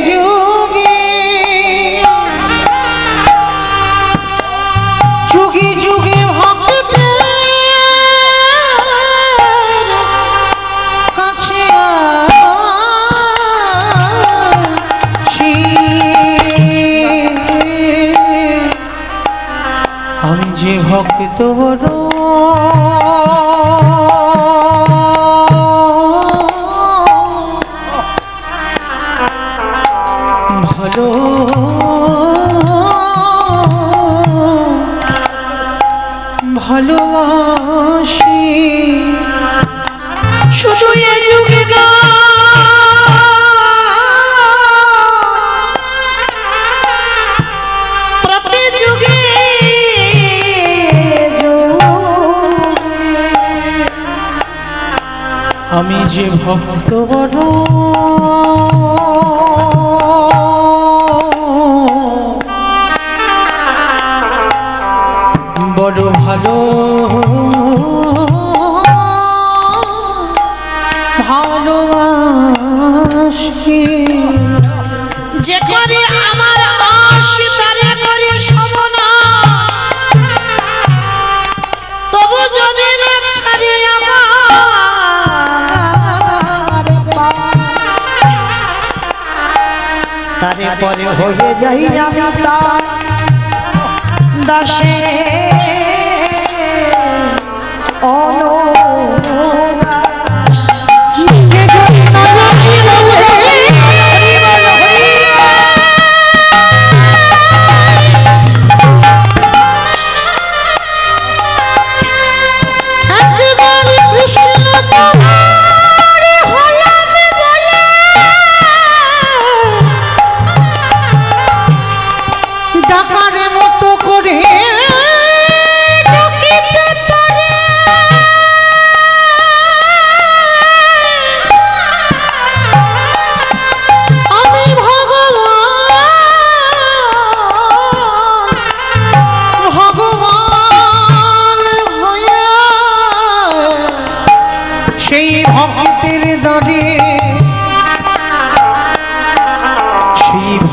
যুগে যুগে যুগে ভক্তের কাছে আসি। আমি যে ভক্ত বড় ভালো ভালোবাসি শুধু এ যুগে না প্রতি যুগে আমি যে ভক্ত বড় বড় ভালো ভালোবাসি যে করে আমার আশ তারে করে তারপরে হয়ে যাই আমি তার দাসে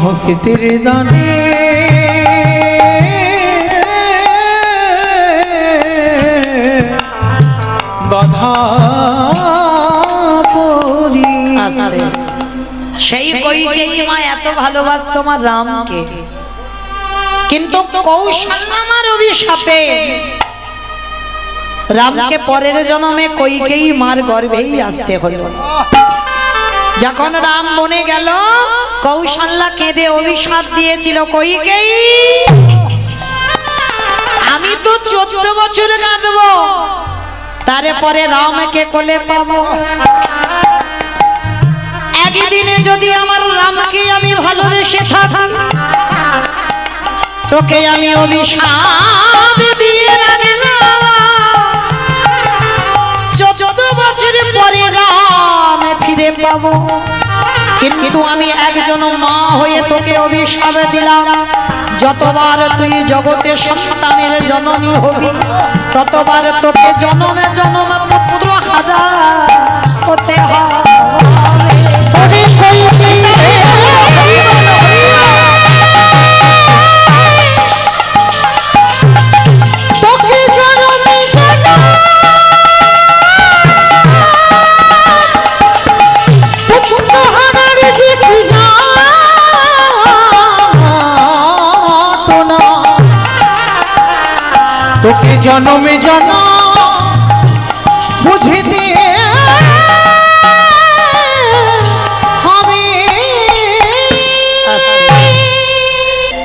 ভক্তের দানে বাধা পড়ি। সেই কইকেয়ী মা এত ভালোবাসতো আমার রামকে, কিন্তু কৌশল্যামার অভিশাপে রামকে পরের জন্মে কইকেয়ী মার গর্ভেই আসতে হলো। যখন রাম বনে গেল, কৌশল্যা কেঁদে অভিশাপ দিয়েছিল, কইকেয়ী আমি তো 14 বছর কাঁদব, তারপরে রামকে কোলে পাবো। একদিনে যদি আমার রামকে আমি ভালোবেসে থাকি, তোকে আমি অভিশাপ দিয়ে রাখলাম। 14 বছর পরে রাম ফিরে পাবো, কিন্তু আমি একজন মা হয়ে তোকে অভিশাপ দিলাম, যতবার তুই জগতে সন্তানের জননী হবি, ততবার তোকে জনমে জনমে পুত্র হারা হতে হবে। তোকে জনমে জনম বুঝে দিয়ে হবে।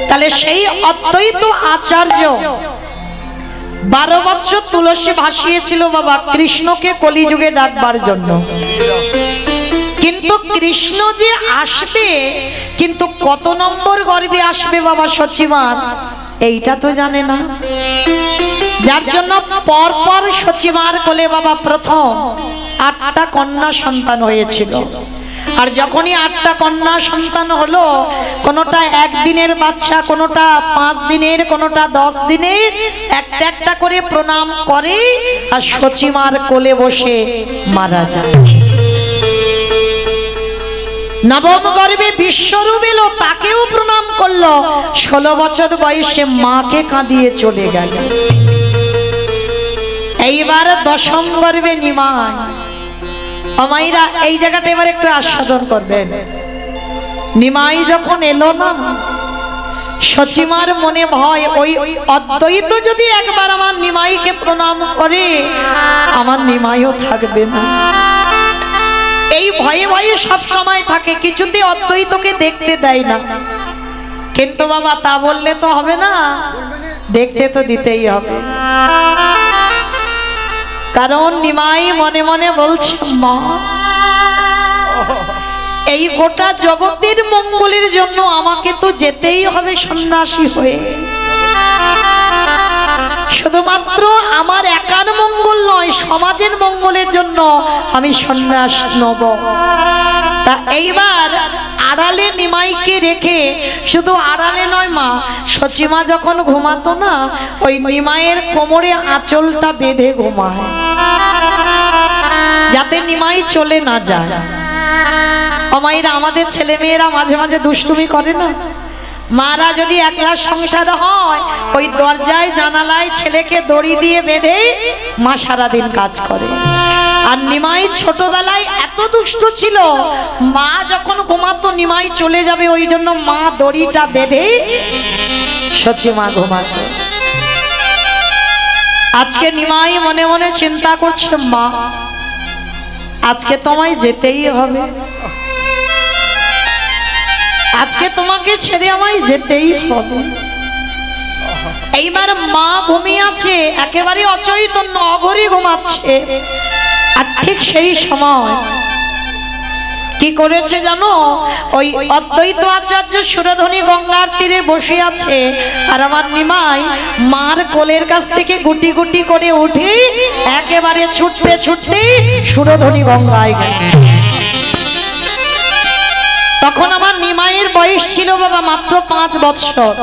তাহলে সেই অদ্বৈত আচার্য 12 বছর তুলসী ভাসিয়েছিল বাবা কৃষ্ণকে কলিযুগে ডাকবার জন্য, কিন্তু কৃষ্ণ যে আসবে, কিন্তু কত নম্বর গর্ভে আসবে বাবা সচিমার, এইটা তো জানে না। যার জন্য পরপর সচিমার কোলে বাবা প্রথম 8টা কন্যা সন্তান হয়েছিল। আর যখনই 8টা কন্যা সন্তান হলো, কোনোটা 1 দিনের বাচ্চা, কোনোটা 5 দিনের, কোনোটা 10 দিনের, একটা একটা করে প্রণাম করে আর সচিমার কোলে বসে মারা যায়। নবম গর্ভে বিশ্বরূপ এলো, তাকেও প্রণাম করলো। 16 বছর বয়সে মাকে কাঁদিয়ে চলে গেল। এইবার 10ম গর্ভে নিমাই। আমাইরা এই জায়গাটা এবার একটু আস্বাদন করবেন। নিমাই যখন এলো না, সচিমার মনে ভয়, ওই অদ্বৈত যদি একবার আমার নিমাইকে প্রণাম করে, আমার নিমাইও থাকবে না। এই ভয়ে ভয়ে সব সময় থাকে, কিছুতে অদ্বৈতকে দেখতে দেয় না। কিন্তু বাবা তা বললে তো হবে না, দেখতে তো দিতেই হবে। কারণ নিমাই মনে মনে বলছে, মা এই গোটা জগতের মঙ্গলের জন্য আমাকে তো যেতেই হবে সন্ন্যাসী হয়ে। শুধুমাত্র আমার একার মঙ্গল নয়, সমাজের মঙ্গলের জন্য আমি সন্ন্যাস নেব। তা এইবার আড়ালে নিমাইকে রেখে, শুধু আড়ালে নয় মা, সচিমা যখন ঘুমাতো না, ওই নিমাইয়ের কোমরে আঁচলটা বেঁধে ঘুমায়, যাতে নিমাই চলে না যায়। আমাদের ছেলে মেয়েরা মাঝে মাঝে দুষ্টুমি করে না, মারা যদি একলা সংসার হয় ওই দরজায় জানালায় ছেলেকে দড়ি দিয়ে বেঁধে মা সারাদিন কাজ করে। আর নিমাই ছোটবেলায় এত দুষ্ট ছিল, মা যখন ঘুমাতো নিমাই চলে যাবে ওই জন্য মা দড়িটা বেঁধে সচি মা ঘুমাতো। আজকে নিমাই মনে মনে চিন্তা করছে, মা আজকে তোমায় যেতেই হবে, আজকে তোমাকে ছেড়ে আমায় যেতেই হবে। এইবার মা ঘুমিয়ে আছে, একেবারে অচৈতন্য অঘরি ঘুমাচ্ছে। আর ঠিক সেই সময় কি করেছে জানো, ওই অদ্বৈত আচার্য সুরধনী গঙ্গার তীরে বসে আছে, আর আমার নিমাই মার কোলের কাছ থেকে গুটি গুটি করে উঠে একেবারে ছুটতে ছুটতে সুরধনী গঙ্গায় গেল। তখন আমার নিমাইয়ের বয়স ছিল বাবা মাত্র 5 বছর।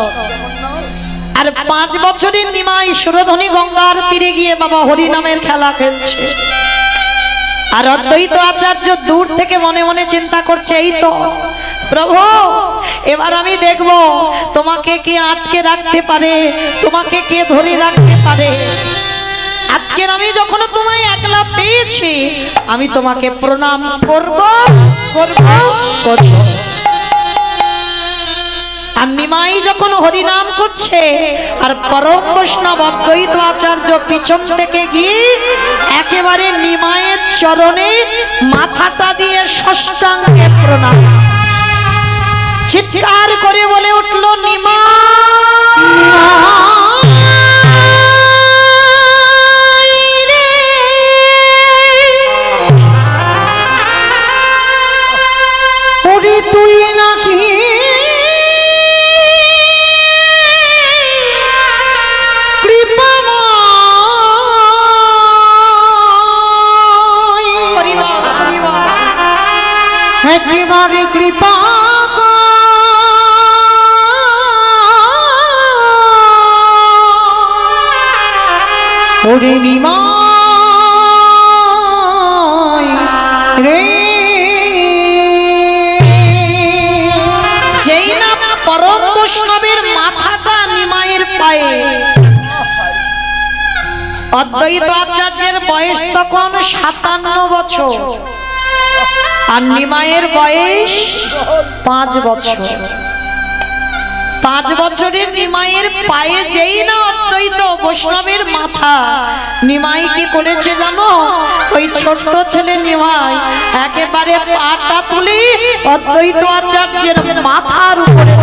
আর 5 বছরের নিমাই সুরধনী গঙ্গার তীরে গিয়ে বাবা হরি নামের খেলা খেলছে। আর অদ্বৈত আচার্য দূর থেকে মনে মনে চিন্তা করছে, এই তো প্রভু, এবার আমি দেখব তোমাকে কে আটকে রাখতে পারে, তোমাকে কে ধরে রাখতে পারে। আজকের আমি যখন তোমায় একলা পেয়েছি আমি তোমাকে প্রণাম করব করব করব। আর নিমাই যখন হরিনাম করছে আর পরম বৈষ্ণব অদ্বৈত আচার্য পিছন থেকে গিয়ে একেবারে নিমাইয়ের চরণে মাথাটা দিয়ে ষষ্ঠাঙ্গে প্রণাম, চিৎকার করে বলে উঠল, ওরে তুই নাকি একেবারে কৃপা ওরে নিমাই রে। যেই না পরম বৈষ্ণবের মাথাটা নিমাইয়ের পায়ে, অদ্বৈত আচার্যের বয়স তখন 57 বছর আর নিমাইয়ের বয়স 5 বছর। 5 বছরের নিমাইয়ের পায়ে যেই না অদ্বৈত বৈষ্ণবের মাথা, নিমাই কি করেছে জানো, ওই ছোট্ট ছেলে নিমাই একেবারে পাটা তুলে অদ্বৈত আচার্যের মাথার উপরে।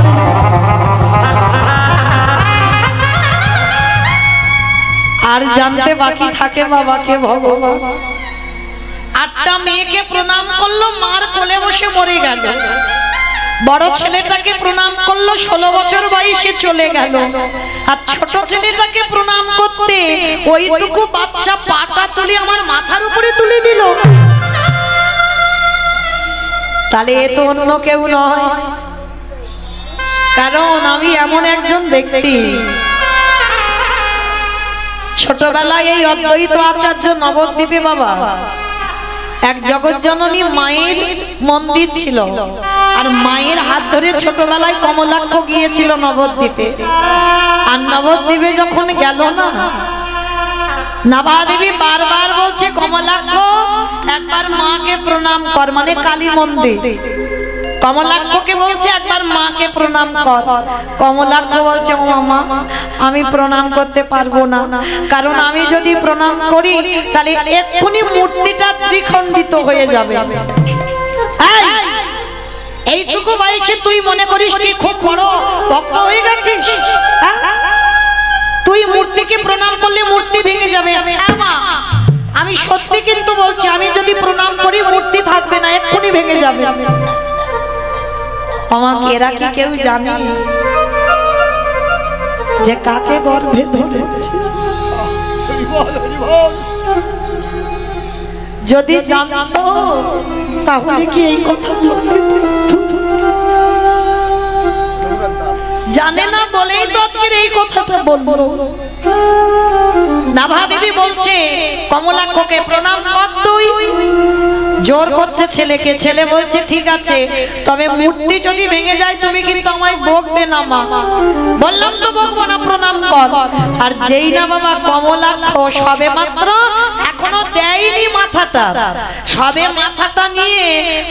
আর জানতে বাকি থাকে বাবাকে ভগবান। 8টা মেয়েকে প্রণাম করলো, মার কোলে বসে মরে গেল। বড় ছেলেটাকে প্রণাম করলো, 16 বছর বয়সে চলে গেল। আর ছোট ছেলেটাকে প্রণাম করতে ওইটুকু বাচ্চা পাটা তুলে আমার মাথার উপরে তুলে দিল। তাহলে এ তো অন্য কেউ নয়, কারণ আমি এমন একজন ব্যক্তি, ছোটবেলায় এই অদ্বৈত আচার্য নবদ্বীপে বাবা এক জগৎজননী মায়ের মন্দির ছিল, আর মায়ের হাত ধরে ছোটবেলায় কমলাক্ষ গিয়েছিল নবদ্বীপে। আর নবদ্বীপে যখন গেল না, নাভাদেবী বারবার বলছে, কমলাক্ষ একবার মাকে প্রণাম কর, মানে কালী মন্দির। কমলাক্ষকে বলছে একবার মাকে প্রণাম কর। কমলাক্ষ বলছে, ও মা আমি প্রণাম করতে পারবো না, কারণ আমি যদি প্রণাম করি তাহলে এক্ষুনি মূর্তিটা ত্রিখণ্ডিত হয়ে যাবে। এইটুকু বয়সে তুই মনে করিস কি খুব বড় ভক্ত হয়ে গেছিস? তুই মূর্তিকে প্রণাম করলে মূর্তি ভেঙে যাবে। মা আমি সত্যি কিন্তু বলছি, আমি যদি প্রণাম করি মূর্তি থাকবে না, এক্ষুনি ভেঙে যাবে। আমাকে এরা কি কেউ জানে যে কাকে গর্ভে ধরেছে? যদি জানতো তাহলে কি এই কথা বলতে পারতো? জানে না বলেই তো আজকের এই কথাটা বলবো। নাভাদেবী বলছে, কমলাক্ষকে প্রণাম কর তুই। জোর করছে ছেলেকে। ছেলে বলছে ঠিক আছে, তবে মূর্তি যদি ভেঙে যায় তুমি কিন্তু আমায় বকবে না মা। বললাম তো বকবো না, প্রণাম কর। আর যেই না বাবা কমলাক্ষ সবে মাত্র এখনো দেয়নি মাথাটা, সবে মাথাটা নিয়ে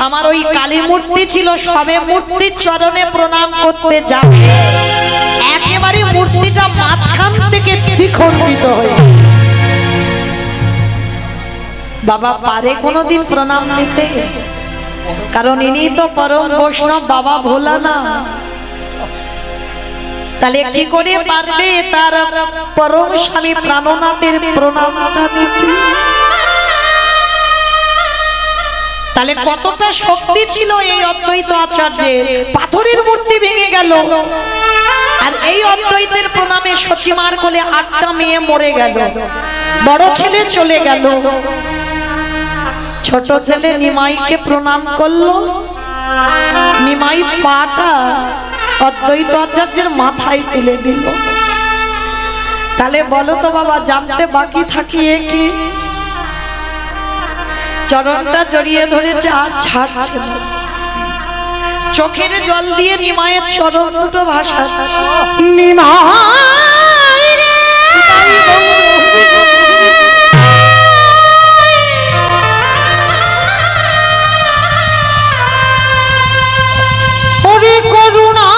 আমার ওই কালী মূর্তি ছিল, সবে মূর্তির চরণে প্রণাম করতে যাবে, একেবারে মূর্তিটা মাঝখান থেকে দ্বিখণ্ডিত হয়ে। বাবা পারে কোনোদিন প্রণাম দিতে? কারণ ইনি তো পরম বৈষ্ণব বাবা ভোলা না। তাহলে কি করে পারবে তার পরম স্বামী প্রাণনাথের প্রণামটা নিতে? তাহলে কতটা শক্তি ছিল এই অদ্বৈত আচার্যের। পাথরের মূর্তি ভেঙে গেল, আর এই অদ্বৈতের প্রণামে সচিমার কোলে 8টা মেয়ে মরে গেল, বড় ছেলে চলে গেল, ছোট ছেলে নিমাইকে প্রণাম করলো, নিমাই পাটা অদ্বৈত আচার্যের মাথায় তুলে দিল। তাহলে বলো তো বাবা, জানতে বাকি থাকিয়ে কি? চরণটা জড়িয়ে ধরেছে আর ছাড়ছে না, চোখের জল দিয়ে নিমায়ের চরণ দুটো ভাসাচ্ছে। নিমাই রে ওরে করুণা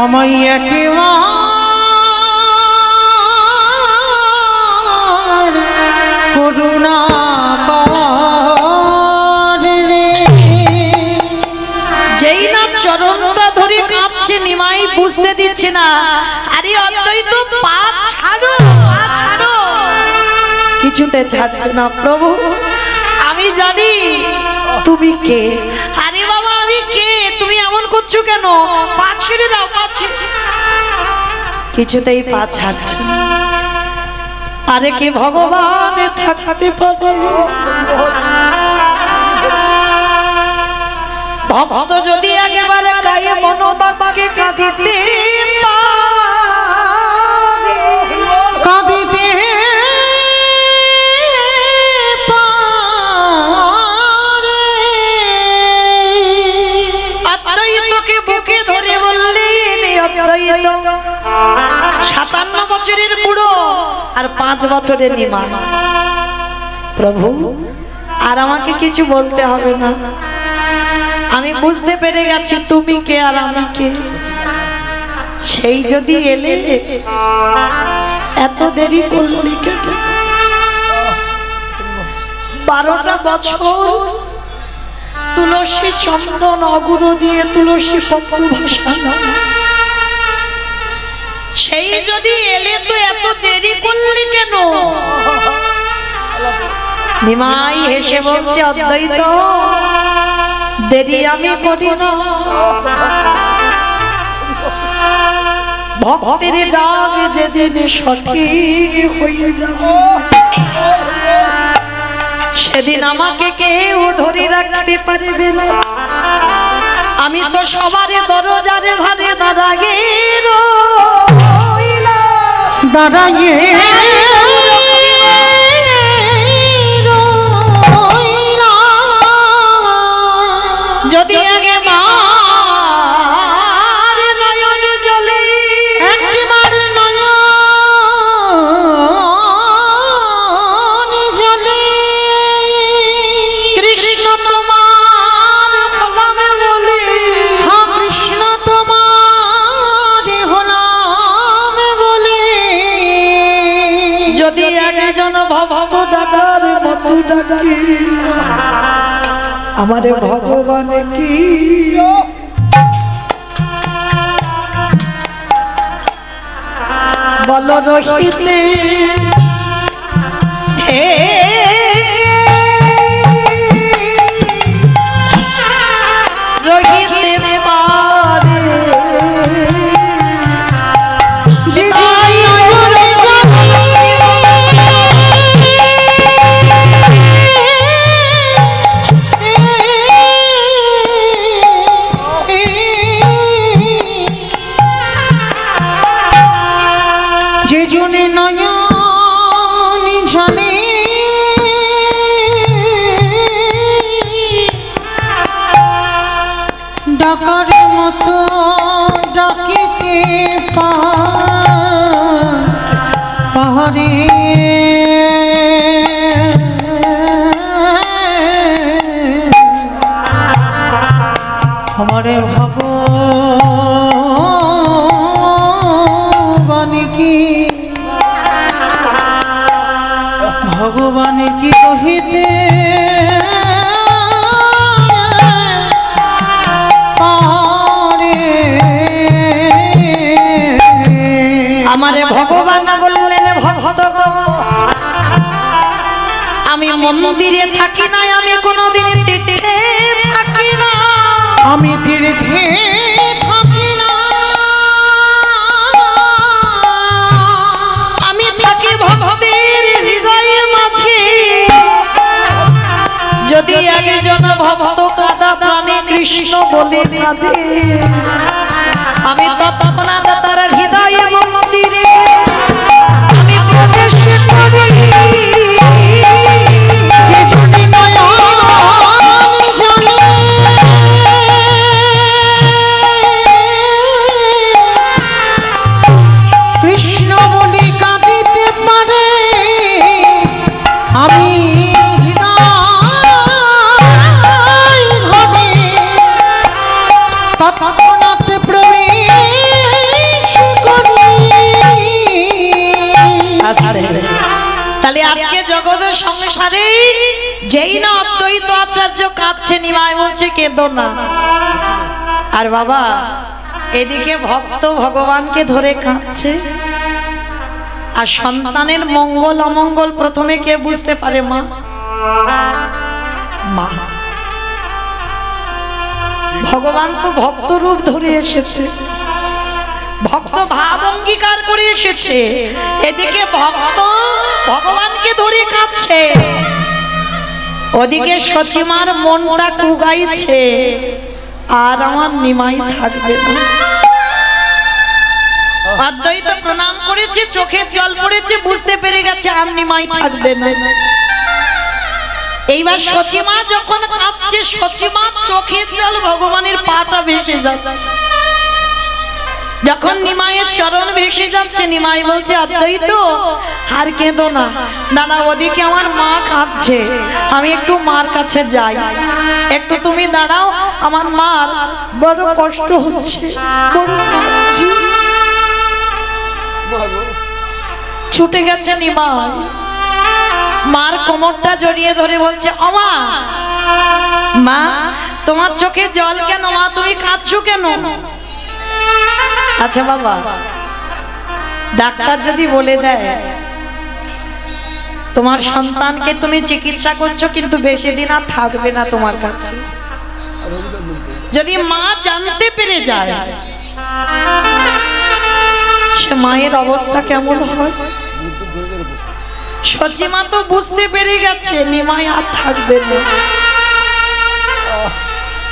আমায় একেবার করুণা কর রে। যেই না চরণটা ধরে কাঁপছে নিমাই, বুঝতে দিচ্ছে না। আরে অদ্বৈত পা ছাড়ো, পা ছাড়ো। কিছুতে ছাড়ছে না। প্রভু আমি জানি তুমি কে। আরে বাবা আমি কে, তুমি এমন করছো কেন? পা ছেড়ে দাও, পা ছেড়ে। কিছুতেই পা ছাড়ছে না। আরে কি ভগবান থাকতে পারে? ভক্ত যদি একেবারে গায়ে মনোবাবাকে কাঁদিতে পারে, কাঁদিতে পারে অদ্বৈতকে বুকে ধরে বললেন, অদ্বৈত 57 বছরের বুড়ো আর 5 বছরের নিমাই। প্রভু আর আমাকে কিছু বলতে হবে না, আমি বুঝতে পেরে গেছি তুমি কে আর আমি কে। সেই যদি এলে এত দেরি করলি কেন? 12টা বছর তুলসী চন্দন অগুরু দিয়ে তুলসী পত্র ভাসালাম, সেই যদি এলে তো এত দেরি করলি কেন? নিমাই হেসে বলছে, অদ্বৈত দেরি আমি করি না, ভক্তের ডাক যেদিন সঠিক হয়ে যাবে সেদিন আমাকে কেউ ধরে রাখতে পারবে না। আমি তো সবার দরজার ধারে দাঁড়াইয়ে যদি আগে মার নয়ন জলে একেবারে নয়ন জলে কৃষ্ণ তোমার হলাম বলে, হ্যাঁ কৃষ্ণ তোমার হলাম বলে, যদি একজন ভব ডাকার মতো ডাকি আমারে ভগবান কি বল রহিতে হে রহিতে পারে মতো ডাকিতে পাহাড়ে আমার ভগবান কি কহিতে আমারে ভগবান বললেন ভক্ত গো, আমি মন্দিরে থাকি না, আমি কোনোদিন তীর্থে থাকি না, আমি তীর্থে থাকি না, আমি থাকি ভক্তের হৃদয়ে মাঝে। যদি একজন ভক্ত কাঁদা প্রাণে কৃষ্ণ বলে কাঁদে, আমি তৎক্ষণাৎ তার হৃদয়ে মন্দিরে আমি প্রবেশ করি। কৃষ্ণ বলে কাঁদিতে পারে, আমি তৎক্ষণাৎ প্রবেশ করি। তাহলে আজকে জগতের সংসারে যেই না অদ্বৈত আচার্য কাঁদছে, নিমাই বলছে কেঁদো না। আর বাবা এদিকে ভক্ত ভগবানকে ধরে কাঁদছে। আর সন্তানের মঙ্গল অমঙ্গল প্রথমে কে বুঝতে পারে? মা। মা। ভগবান তো ভক্ত রূপ ধরে এসেছে, ভক্ত ভাব অঙ্গীকার করে এসেছে। এদিকে ভক্ত ভগবানকে ধরে কাঁদছে, ওদিকে সচিমার মনটা কুগাইছে, আর আমার নিমাই থাকবে না। অদ্বৈত প্রণাম করেছে, চোখের জল পড়েছে, বুঝতে পেরে গেছে আর নিমাই থাকবে না। এইবার সচিমা যখন কাঁদছে, সচিমার চোখের জল ভগবানের পাটা ভেসে যাচ্ছে। যখন নিমাইয়ের চরণ ভেসে যাচ্ছে, নিমাই বলছে অদ্বৈত আর কেঁদো না, দাদা ওদিকে আমার মা কাঁদছে, আমি একটু মার কাছে যাই, একটু তুমি দাঁড়াও, আমার মার বড় কষ্ট হচ্ছে, বড় কাঁদছে। ছুটে গেছে নিমাই, মার কোমরটা জড়িয়ে ধরে বলছে ওমা, মা তোমার চোখে জল কেন? মা তুমি কাঁদছো কেন? আচ্ছা বাবা, ডাক্তার যদি বলে দেয় তোমার সন্তানকে তুমি চিকিৎসা করছো কিন্তু বেশি দিন আর থাকবে না তোমার কাছে, যদি মা জানতে পেরে যায় সে মায়ের অবস্থা কেমন হয়? সচিমা তো বুঝতে পেরে গেছে নিমাই আর থাকবে না।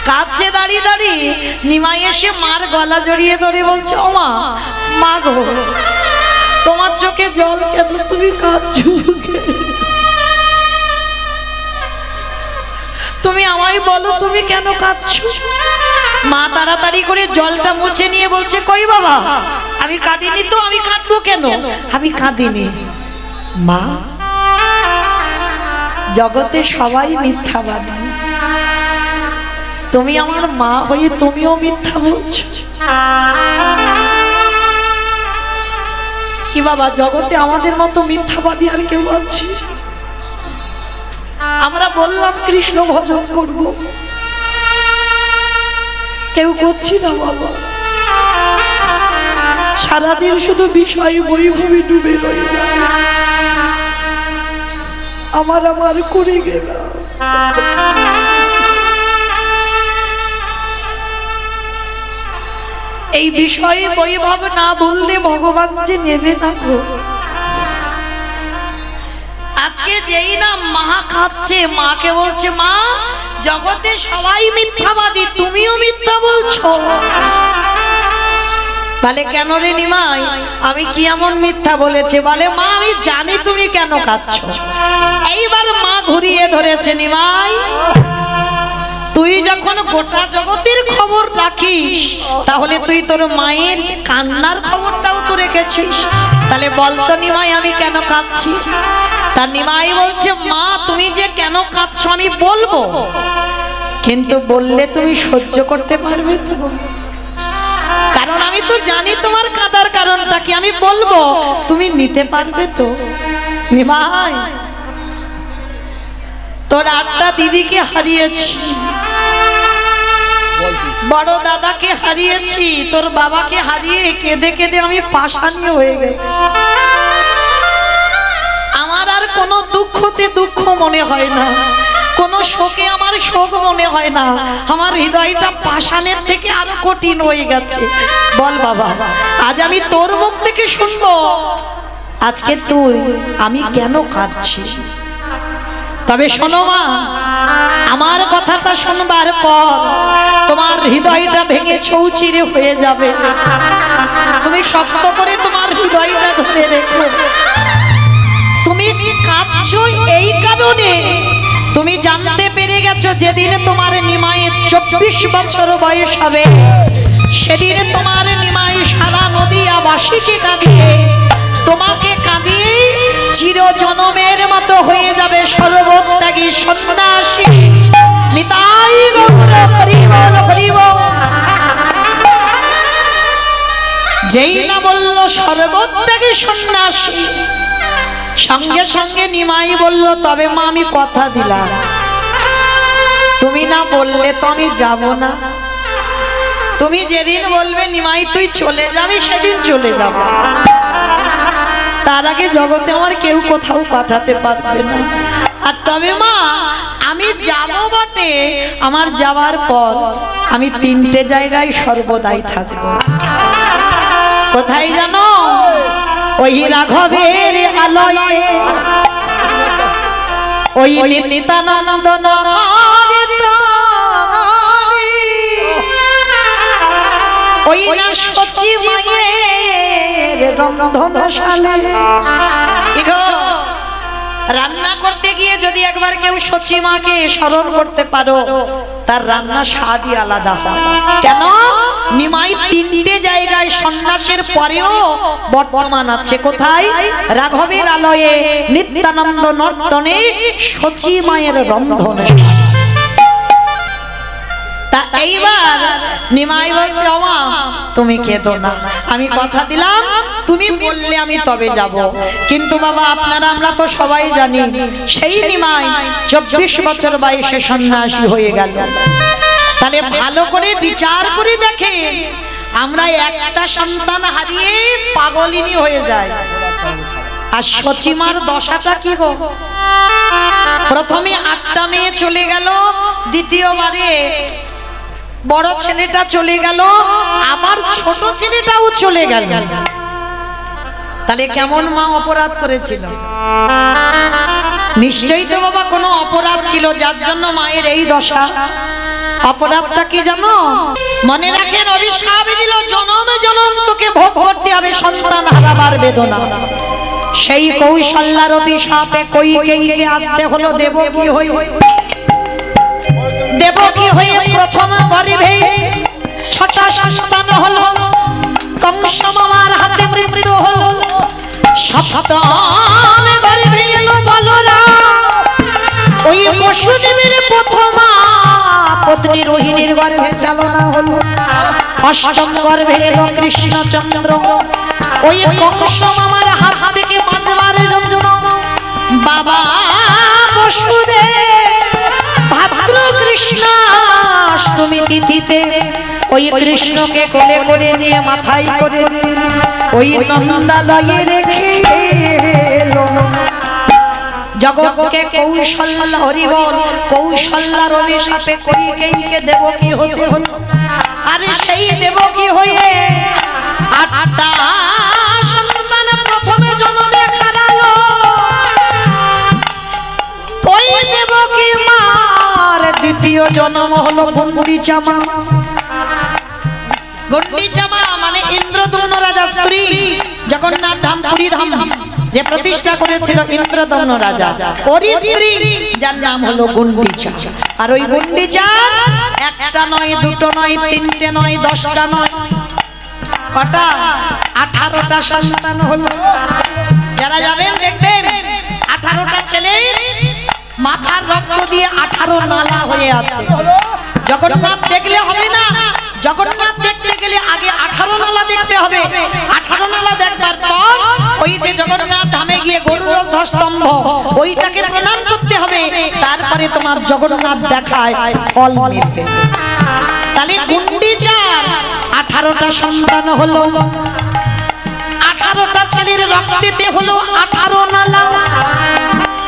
কাছে দাঁড়িয়ে দাঁড়িয়ে নিমাই এসে মার গলা জড়িয়ে ধরে বলছে ওমা, মা গো তোমার চোখে জল কেন? তুমি কাঁদছো, তুমি আমায় বলো তুমি কেন কাঁদছো? মা তাড়াতাড়ি করে জলটা মুছে নিয়ে বলছে কই বাবা, আমি কাঁদিনি তো, আমি কাঁদবো কেন? আমি কাঁদিনি মা, জগতে সবাই মিথ্যাবাদী, তুমি আমার মা হয়ে তুমিও মিথ্যা বলছো। কি বাবা, জগতে আমাদের মতো মিথ্যাবাদী আর কেউ আছে? আমরা বললাম কৃষ্ণ ভজন করব, কেউ করছি না বাবা, সারাদিন শুধু বিষয় বৈভবে ডুবে রইলাম, আমার করে গেলাম। এই বিষয়ে বৈভব না বললে ভগবান যে নেবে না গো। আজকে যেই না মা খাচ্ছে, মাকে বলছে মা জগতে সবাই মিথ্যাবাদী, তুমিও মিথ্যা বলছো। বলে কেন রে নিমাই, আমি কি এমন মিথ্যা বলেছে? বলে মা আমি জানি তুমি কেন কাঁদছো। এইবার মা ঘুরিয়ে ধরেছে, নিমাই তুই যখন গোটা জগতের খবর রাখিস তাহলে তুই তোর মায়ের কান্নার খবরটাও তো রেখেছিস। তাহলে বলতো নিমাই আমি কেন কাঁদছি? তার নিমাই বলছে মা তুমি যে কেন কাঁদছো আমি বলবো, কিন্তু বললে তুমি সহ্য করতে পারবে তো? কারণ আমি তো জানি তোমার কাঁদার কারণটা কি, আমি বলবো তুমি নিতে পারবে তো? নিমাই তোর 8টা দিদিকে হারিয়েছি, বড় দাদাকে হারিয়েছি, তোর বাবাকে হারিয়ে কেঁদে কেঁদে আমি পাষাণী হয়ে গেছি। আমার আর কোনো দুঃখতে দুঃখ মনে হয় না, কোনো শোকে আমার শোক মনে হয় না, আমার হৃদয়টা পাষাণের থেকে আরো কঠিন হয়ে গেছে। বল বাবা, আজ আমি তোর মুখ থেকে শুনবো আজকে তুই আমি কেন কাঁদছি। তবে শোনো মা, আমার কথাটা শুনবার পর তোমার হৃদয়টা ভেঙে চৌচিরে হয়ে যাবে। তুমি শক্ত করে তোমার হৃদয়টা ধরে রেখো। তুমি কাঁদছো এই কারণে তুমি জানতে পেরে গেছো যেদিন তোমার নিমাইয়ের 24 বছর বয়স হবে সেদিন তোমার নিমাই সারা নদিয়াবাসীকে কাঁদিয়ে তোমাকে কাঁদিয়ে চির জনমের মতো হয়ে যাবে সর্বত্যাগী সন্ন্যাসী। নিতাই গৌর হরি বল হরি বল। যেই না বলল সর্বত্যাগী সন্ন্যাসী, সঙ্গে সঙ্গে নিমাই বলল তবে মা আমি কথা দিলাম, তুমি না বললে তো আমি যাব না। তুমি যেদিন বলবে নিমাই তুই চলে যাবি সেদিন চলে যাব, তার আগে জগতে আমার কেউ কোথাও পাঠাতে পারবে না। আর তবে মা আমি যাব বটে, আমার যাওয়ার পর আমি 3টে জায়গায় সর্বদাই থাকবো। কোথায় জানো? ওই রাঘবের আলয়ে, ওই নিত্যানন্দ নগরে, ওই না সচি মায়ের রন্ধনশালে। রান্না করতে গিয়ে যদি একবার কেউ সচি মাকে স্মরণ করতে পারো তার রান্না স্বাদই আলাদা হয়। কেন? নিমাই 3টে জায়গায় সন্ন্যাসের পরেও বর্তমান আছে। কোথায়? রাঘবের আলয়ে, নিত্যানন্দ নর্তনে, সচি মায়ের রন্ধনে। তা এইবার নিমাই বলছে ওমা তুমি কেঁদো না, আমি কথা দিলাম তুমি বললে আমি তবে যাব। কিন্তু বাবা আপনারা আমরা তো সবাই জানি সেই নিমাই 24 বছর বয়সে সন্ন্যাসী হয়ে গেল। তাহলে ভালো করে বিচার করে দেখে আমরা একটা সন্তান হারিয়ে পাগলিনী হয়ে যায়। আর সচিমার দশাটা কি গো? প্রথমে 8টা মেয়ে চলে গেল, দ্বিতীয়বারে বড় ছেলেটা চলে গেল, আবার ছোট ছেলেটাও চলে গেল। তাহলে কেমন মা অপরাধ করেছিল? নিশ্চয়ই তো বাবা কোনো অপরাধ ছিল যার জন্য মায়ের এই দশা। অপরাধটা কি জানো? মনে রাখেন অভিশাপ দিল জনমে জনম তোকে ভোগ করতে হবে সন্তান হারাবার বেদনা। সেই কৌশল্যার অভিশাপে কইকেয়ীকে আসতে হলো দেবকী হয়ে। দেবকী হয়ে প্রথম গর্ভে 6টা সন্তান হলো, কংস মামার হাতে মৃত্যু হলো। 7ম গর্ভে এলো বলরাম, ওই বসুদেবের প্রথমা পত্নী রোহিণীর গর্ভে চালনা হলো। 8ম গর্ভে এলো কৃষ্ণচন্দ্র, ওই কংস মামার হাত থেকে বাঁচবার জন্য বাবা বসুদেব ভাদ্র কৃষ্ণাষ্টমী তিথিতে ওই কৃষ্ণকে কোলে করে নিয়ে মাথায় করে ওই নন্দালয়ে রেখে এলো। জগৎকে কৌশল্যা হরি বল, কৌশল্যার অভিশাপে কইকেয়ীকে দেবকী হতে হলো। আরে সেই দেবকী হয়ে 8টা সন্তান প্রথমে জন্মে হারালো। ওই দেবকী মার দ্বিতীয় জন্ম হলো গুন্ডিচা মা। গুন্ডিচা মা মানে ইন্দ্রদ্যুম্ন রাজার স্ত্রী, জগন্নাথ ধাম পুরী ধাম যে প্রতিষ্ঠা করেছিল ইন্দ্রদম্ন রাজা, ওর স্ত্রী যার নাম হলো গুন্ডিচা। আর ওই গুন্ডিচা একটা নয়, দুটো নয়, তিনটে নয়, 10টা নয়, কটা? 18টা সন্তান হলো। যারা যাবেন দেখবেন 18টা ছেলে মাথার রক্ত দিয়ে 18 নালা হয়ে আছে। জগন্নাথ দেখলে হবে না, জগন্নাথ দেখতে গেলে আগে 18 নালা দেখতে হবে। 18 নালা দেখবার পর ওই যে জগন্নাথ ধামে গিয়ে গরুর স্তম্ভ ওইটাকে প্রণাম করতে হবে, তারপরে তোমার জগন্নাথ দেখায় ফল মিলবে। তাহলে গুন্ডিচার 18টা সন্তান হলো, 18টা ছেলের রক্তেতে হলো 18 নালা।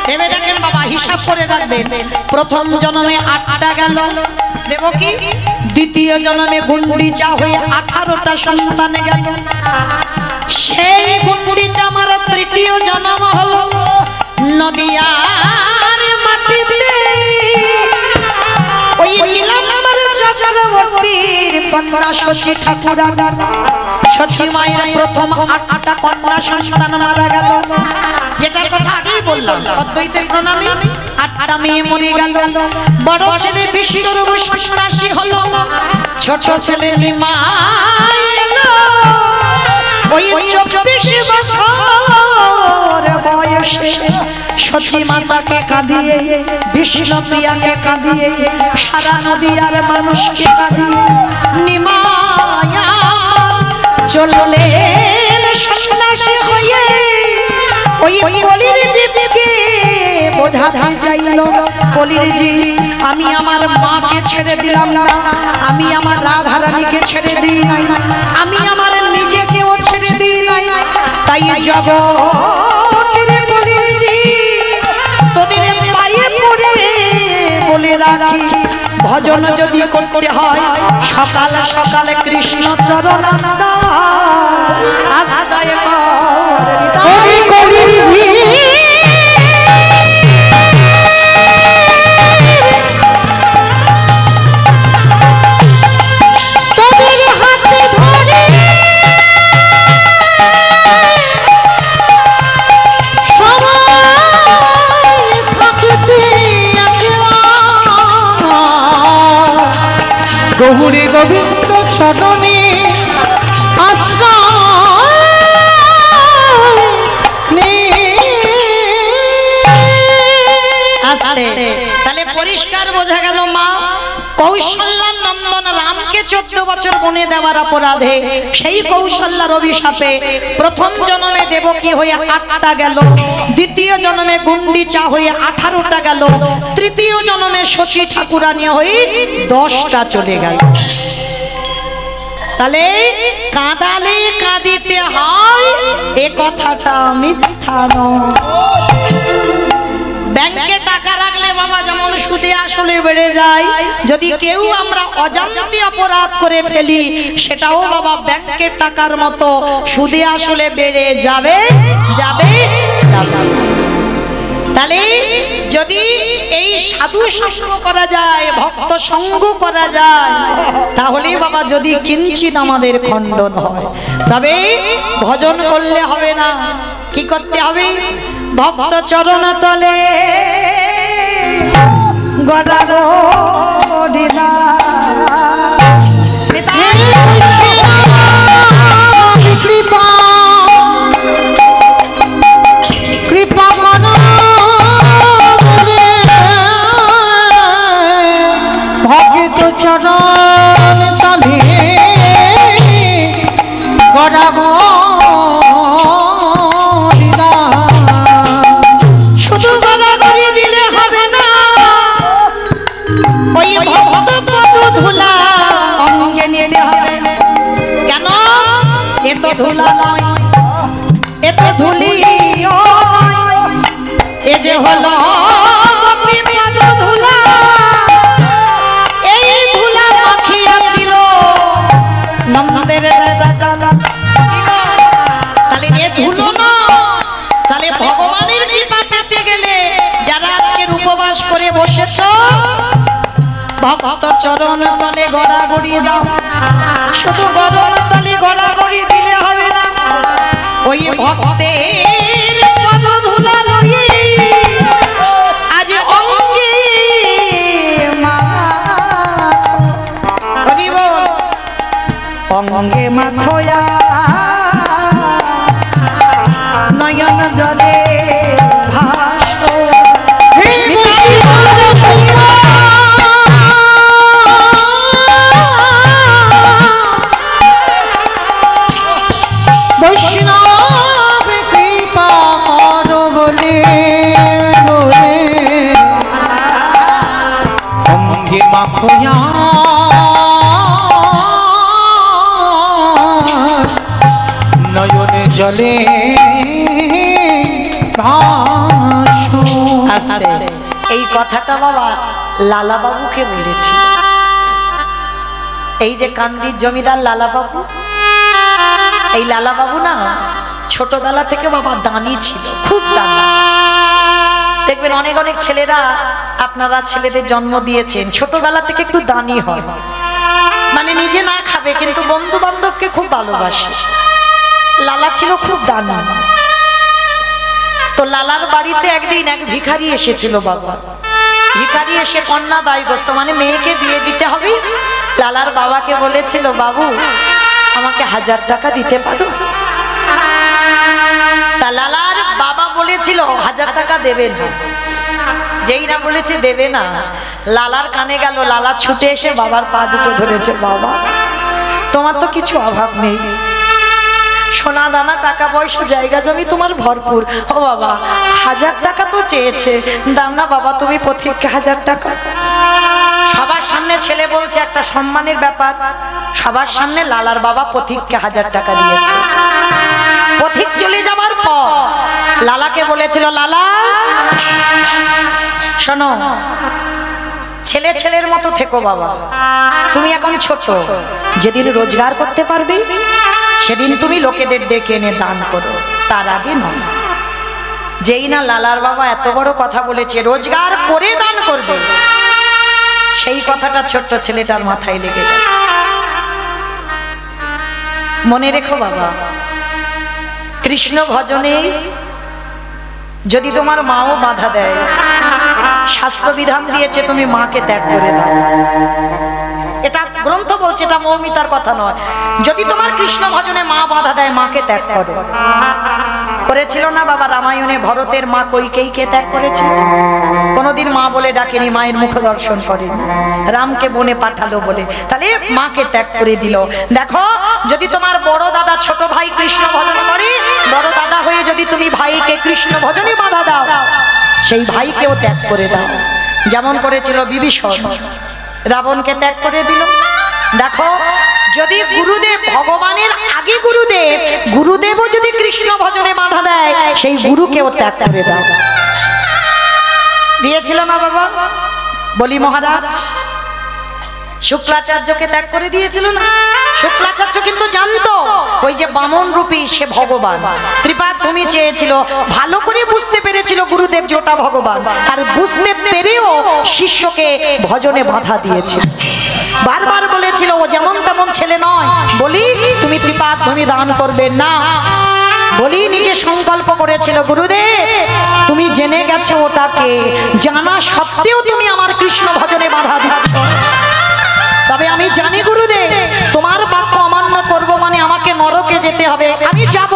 ভেবে দেখেন বাবা, হিসাব করে রাখবেন। প্রথম জন্মে 8টা গেল দেবকী, দ্বিতীয় জন্মে গুন্ডিচা হয়ে 18টা সন্তান গেল। সেই গুন্ডিচা আমার তৃতীয় জন্ম হলো নদিয়ার মাটিতে, ওই নীলাম্বর চক্রবর্তীর কন্যা শশী ঠাকুরা। শশী মায়ের প্রথম 8টা কন্যা সন্তান মারা গেল, যেটার কথা আগেই বললাম অদ্বৈতের প্রণামে। 8টা মেয়ে মরে গেল। বড় ছেলে বিশ্বরূপ সন্ন্যাসী হলো, ছোট ছেলে নিমাই এলো। ওই 24 বছর বয়সে শচী মাতাকে কাঁদিয়ে, বিষ্ণুপ্রিয়াকে কাঁদিয়ে, সারা নদিয়ার মানুষকে কাঁদিয়ে নিমায়া চললেন সন্ন্যাসী হয়ে। ওই কলির জীবকে বোঝাতে চাইল, কলির জীব আমি আমার মাকে ছেড়ে দিলাম না, আমি আমার রাধারানীকে ছেড়ে দিই নাই, আমি আমার নিজেকেও ছেড়ে দিই নাই। তাই জগতের কলির জীব তোদের পায়ে পড়ে বলে রাখি, ভজন যদি করতে হয় সকাল সকাল কৃষ্ণ চরণ আশ্রয় কর। কলির ঝিল তোদের হাতে ধরে সবাই থাকিতে গৌরী গোবিন্দ চরণে তাহলে পরিষ্কার বোঝা গেল মা কৌশল্যা নন্দন রামকে 14 বছর বনে দেওয়ার অপরাধে সেই কৌশল্যার অভিশাপে প্রথম জন্মে দেবকী হয়ে 8টা গেল, দ্বিতীয় জন্মে গুন্ডিচা হয়ে 18টা গেল, তৃতীয় জন্মে শশী ঠাকুরানী হয়ে 10টা চলে গেল। তাহলে কাঁদালে কাঁদিতে হয় এ কথাটা মিথ্যা নয়। ব্যাংকে টাকা রাখলে বাবা যেমন সুদে আসলে বেড়ে যায়, যদি কেউ আমরা অজান্তে অপরাধ করে ফেলি সেটাও বাবা ব্যাংকের টাকার মতো সুদে আসলে বেড়ে যাবে যাবে যাবে। তাহলে যদি এই সাধু সঙ্গ করা যায়, ভক্ত সঙ্গ করা যায়, তাহলে বাবা যদি কিঞ্চিত আমাদের খণ্ডন হয়। তবে ভজন করলে হবে না, কি করতে হবে? ভক্ত চরণ তলে গড়া গড়িলা কৃপা কৃপা ভক্ত চরণ তলে গড়া ধুলা নয়, এ তো ধুলিও নয়, এ যে হলো ধুলা। এই ধুলা মাখিয়াছিল নন্দের কালা। তাহলে এ ধুলো না, তাহলে ভগবানের কৃপা পেতে গেলে যারা আজকের উপবাস করে বসেছ ভক্ত চরণ তলে গড়াগড়ি দাও। শুধু গরম তলে গড়াগড়ি দিলে হবে না, ওই ভক্তের অঙ্গে মাখয়া নয়ন জলে ভাসো বৈষ্ণব কৃপা করো বলে বলে অঙ্গে মাখয়া নয়নে জলে ভাসো। আস্তে এই কথাটা বাবা লালা বাবুকে বলেছিল। এই যে কান্দির জমিদার লালা বাবু, এই লালা বাবু না ছোটবেলা থেকে বাবা দানি ছিল, খুব দানি। দেখবেন অনেক অনেক ছেলেরা, আপনারা ছেলেদের জন্ম দিয়েছেন, ছোটবেলা থেকে একটু দানি হয়, মানে নিজে না খাবে কিন্তু বন্ধু বান্ধবকে খুব ভালোবাসে। লালা ছিল খুব দানি। তো লালার বাড়িতে একদিন এক ভিখারি এসেছিল বাবা। ভিখারি এসে কন্যা দায়গ্রস্ত, মানে মেয়েকে বিয়ে দিতে হবে। লালার বাবাকে বলেছিল, বাবু আমাকে 1000 টাকা দিতে পারো? তা লালার বাবা বলেছিল 1000 টাকা দেবে না। যেই না বলেছে দেবে না, লালার কানে গেল। লালা ছুটে এসে বাবার পা দুটো ধরেছে, বাবা তোমার তো কিছু অভাব নেই, সোনা দানা টাকা পয়সা জায়গা জমি তোমার ভরপুর। ও বাবা 1000 টাকা তো চেয়েছে, দাও না বাবা তুমি পথিককে 1000 টাকা। সবার সামনে ছেলে বলছে, একটা সম্মানের ব্যাপার। সবার সামনে লালার বাবা পথিককে 1000 টাকা দিয়েছে। পথিক চলে যাবার পর লালাকে বলেছিল, লালা শোনো, ছেলে ছেলের মতো থেকো বাবা, তুমি এখন ছোট, যেদিন রোজগার করতে পারবে সেদিন তুমি লোকেদের ডেকে এনে দান করো, তার আগে নয়। যেই না লালার বাবা এত বড় কথা বলেছে, রোজগার করে দান করবে, সেই কথাটা ছোট্ট ছেলেটার মাথায় লেগে গেল। মনে রেখো বাবা, কৃষ্ণ ভজনে যদি তোমার মাও বাধা দেয়, শাস্ত্র বিধান দিয়েছে তুমি মাকে ত্যাগ করে দাও। এটা গ্রন্থ বলছে, এটা মৌমিতার কথা নয়। যদি তোমার কৃষ্ণ ভজনে মা বাধা দেয়, মাকে ত্যাগ করো। করেছিল না বাবা রামায়ণে? ভরতের মা কৈকেয়ীকে ত্যাগ করেছিল, কোনোদিন মা বলে ডাকেনি, মায়ের মুখ দর্শন করেনি, রামকে বনে পাঠালো বলে, তাহলে মাকে ত্যাগ করে দিল। দেখো, যদি তোমার বড় দাদা ছোট ভাই কৃষ্ণ ভজন করে, বড় দাদা হয়ে যদি তুমি ভাইকে কৃষ্ণ ভজনে বাধা দাও, সেই ভাইকেও ত্যাগ করে দাও। যেমন করেছিল বিভীষণ, রাবণকে ত্যাগ করে দিল। দেখো, যদি গুরুদেব, ভগবানের আগে গুরুদেব, গুরুদেবও যদি কৃষ্ণ ভজনে বাধা দেয়, সেই গুরুকেও ত্যাগ করে দাও। দিয়েছিল না বাবা? বলি মহারাজ শুক্রাচার্যকে ত্যাগ করে দিয়েছিল না? শুক্রাচার্য কিন্তু জানতো ওই যে বামন রূপী সে ভগবান, ত্রিপাদ ভূমি চেয়েছিল, ভালো করে বুঝতে পেরেছিল গুরুদেব যে ওটা ভগবান, আর বুঝতে পেরেও শিষ্যকে ভজনে বাধা দিয়েছিল। বারবার বলেছিল ও যেমন তেমন ছেলে নয়, বলি তুমি ত্রিপাদ ভূমি দান করবে না। বলি নিজে সংকল্প করেছিল, গুরুদেব তুমি জেনে গেছো ওটাকে, জানা সত্ত্বেও তুমি আমার কৃষ্ণ ভজনে বাধা দিচ্ছ। তবে আমি জানি গুরুদেব, তোমার বাক্য অমান্য করব মানে আমাকে নরকে যেতে হবে। আমি যাব,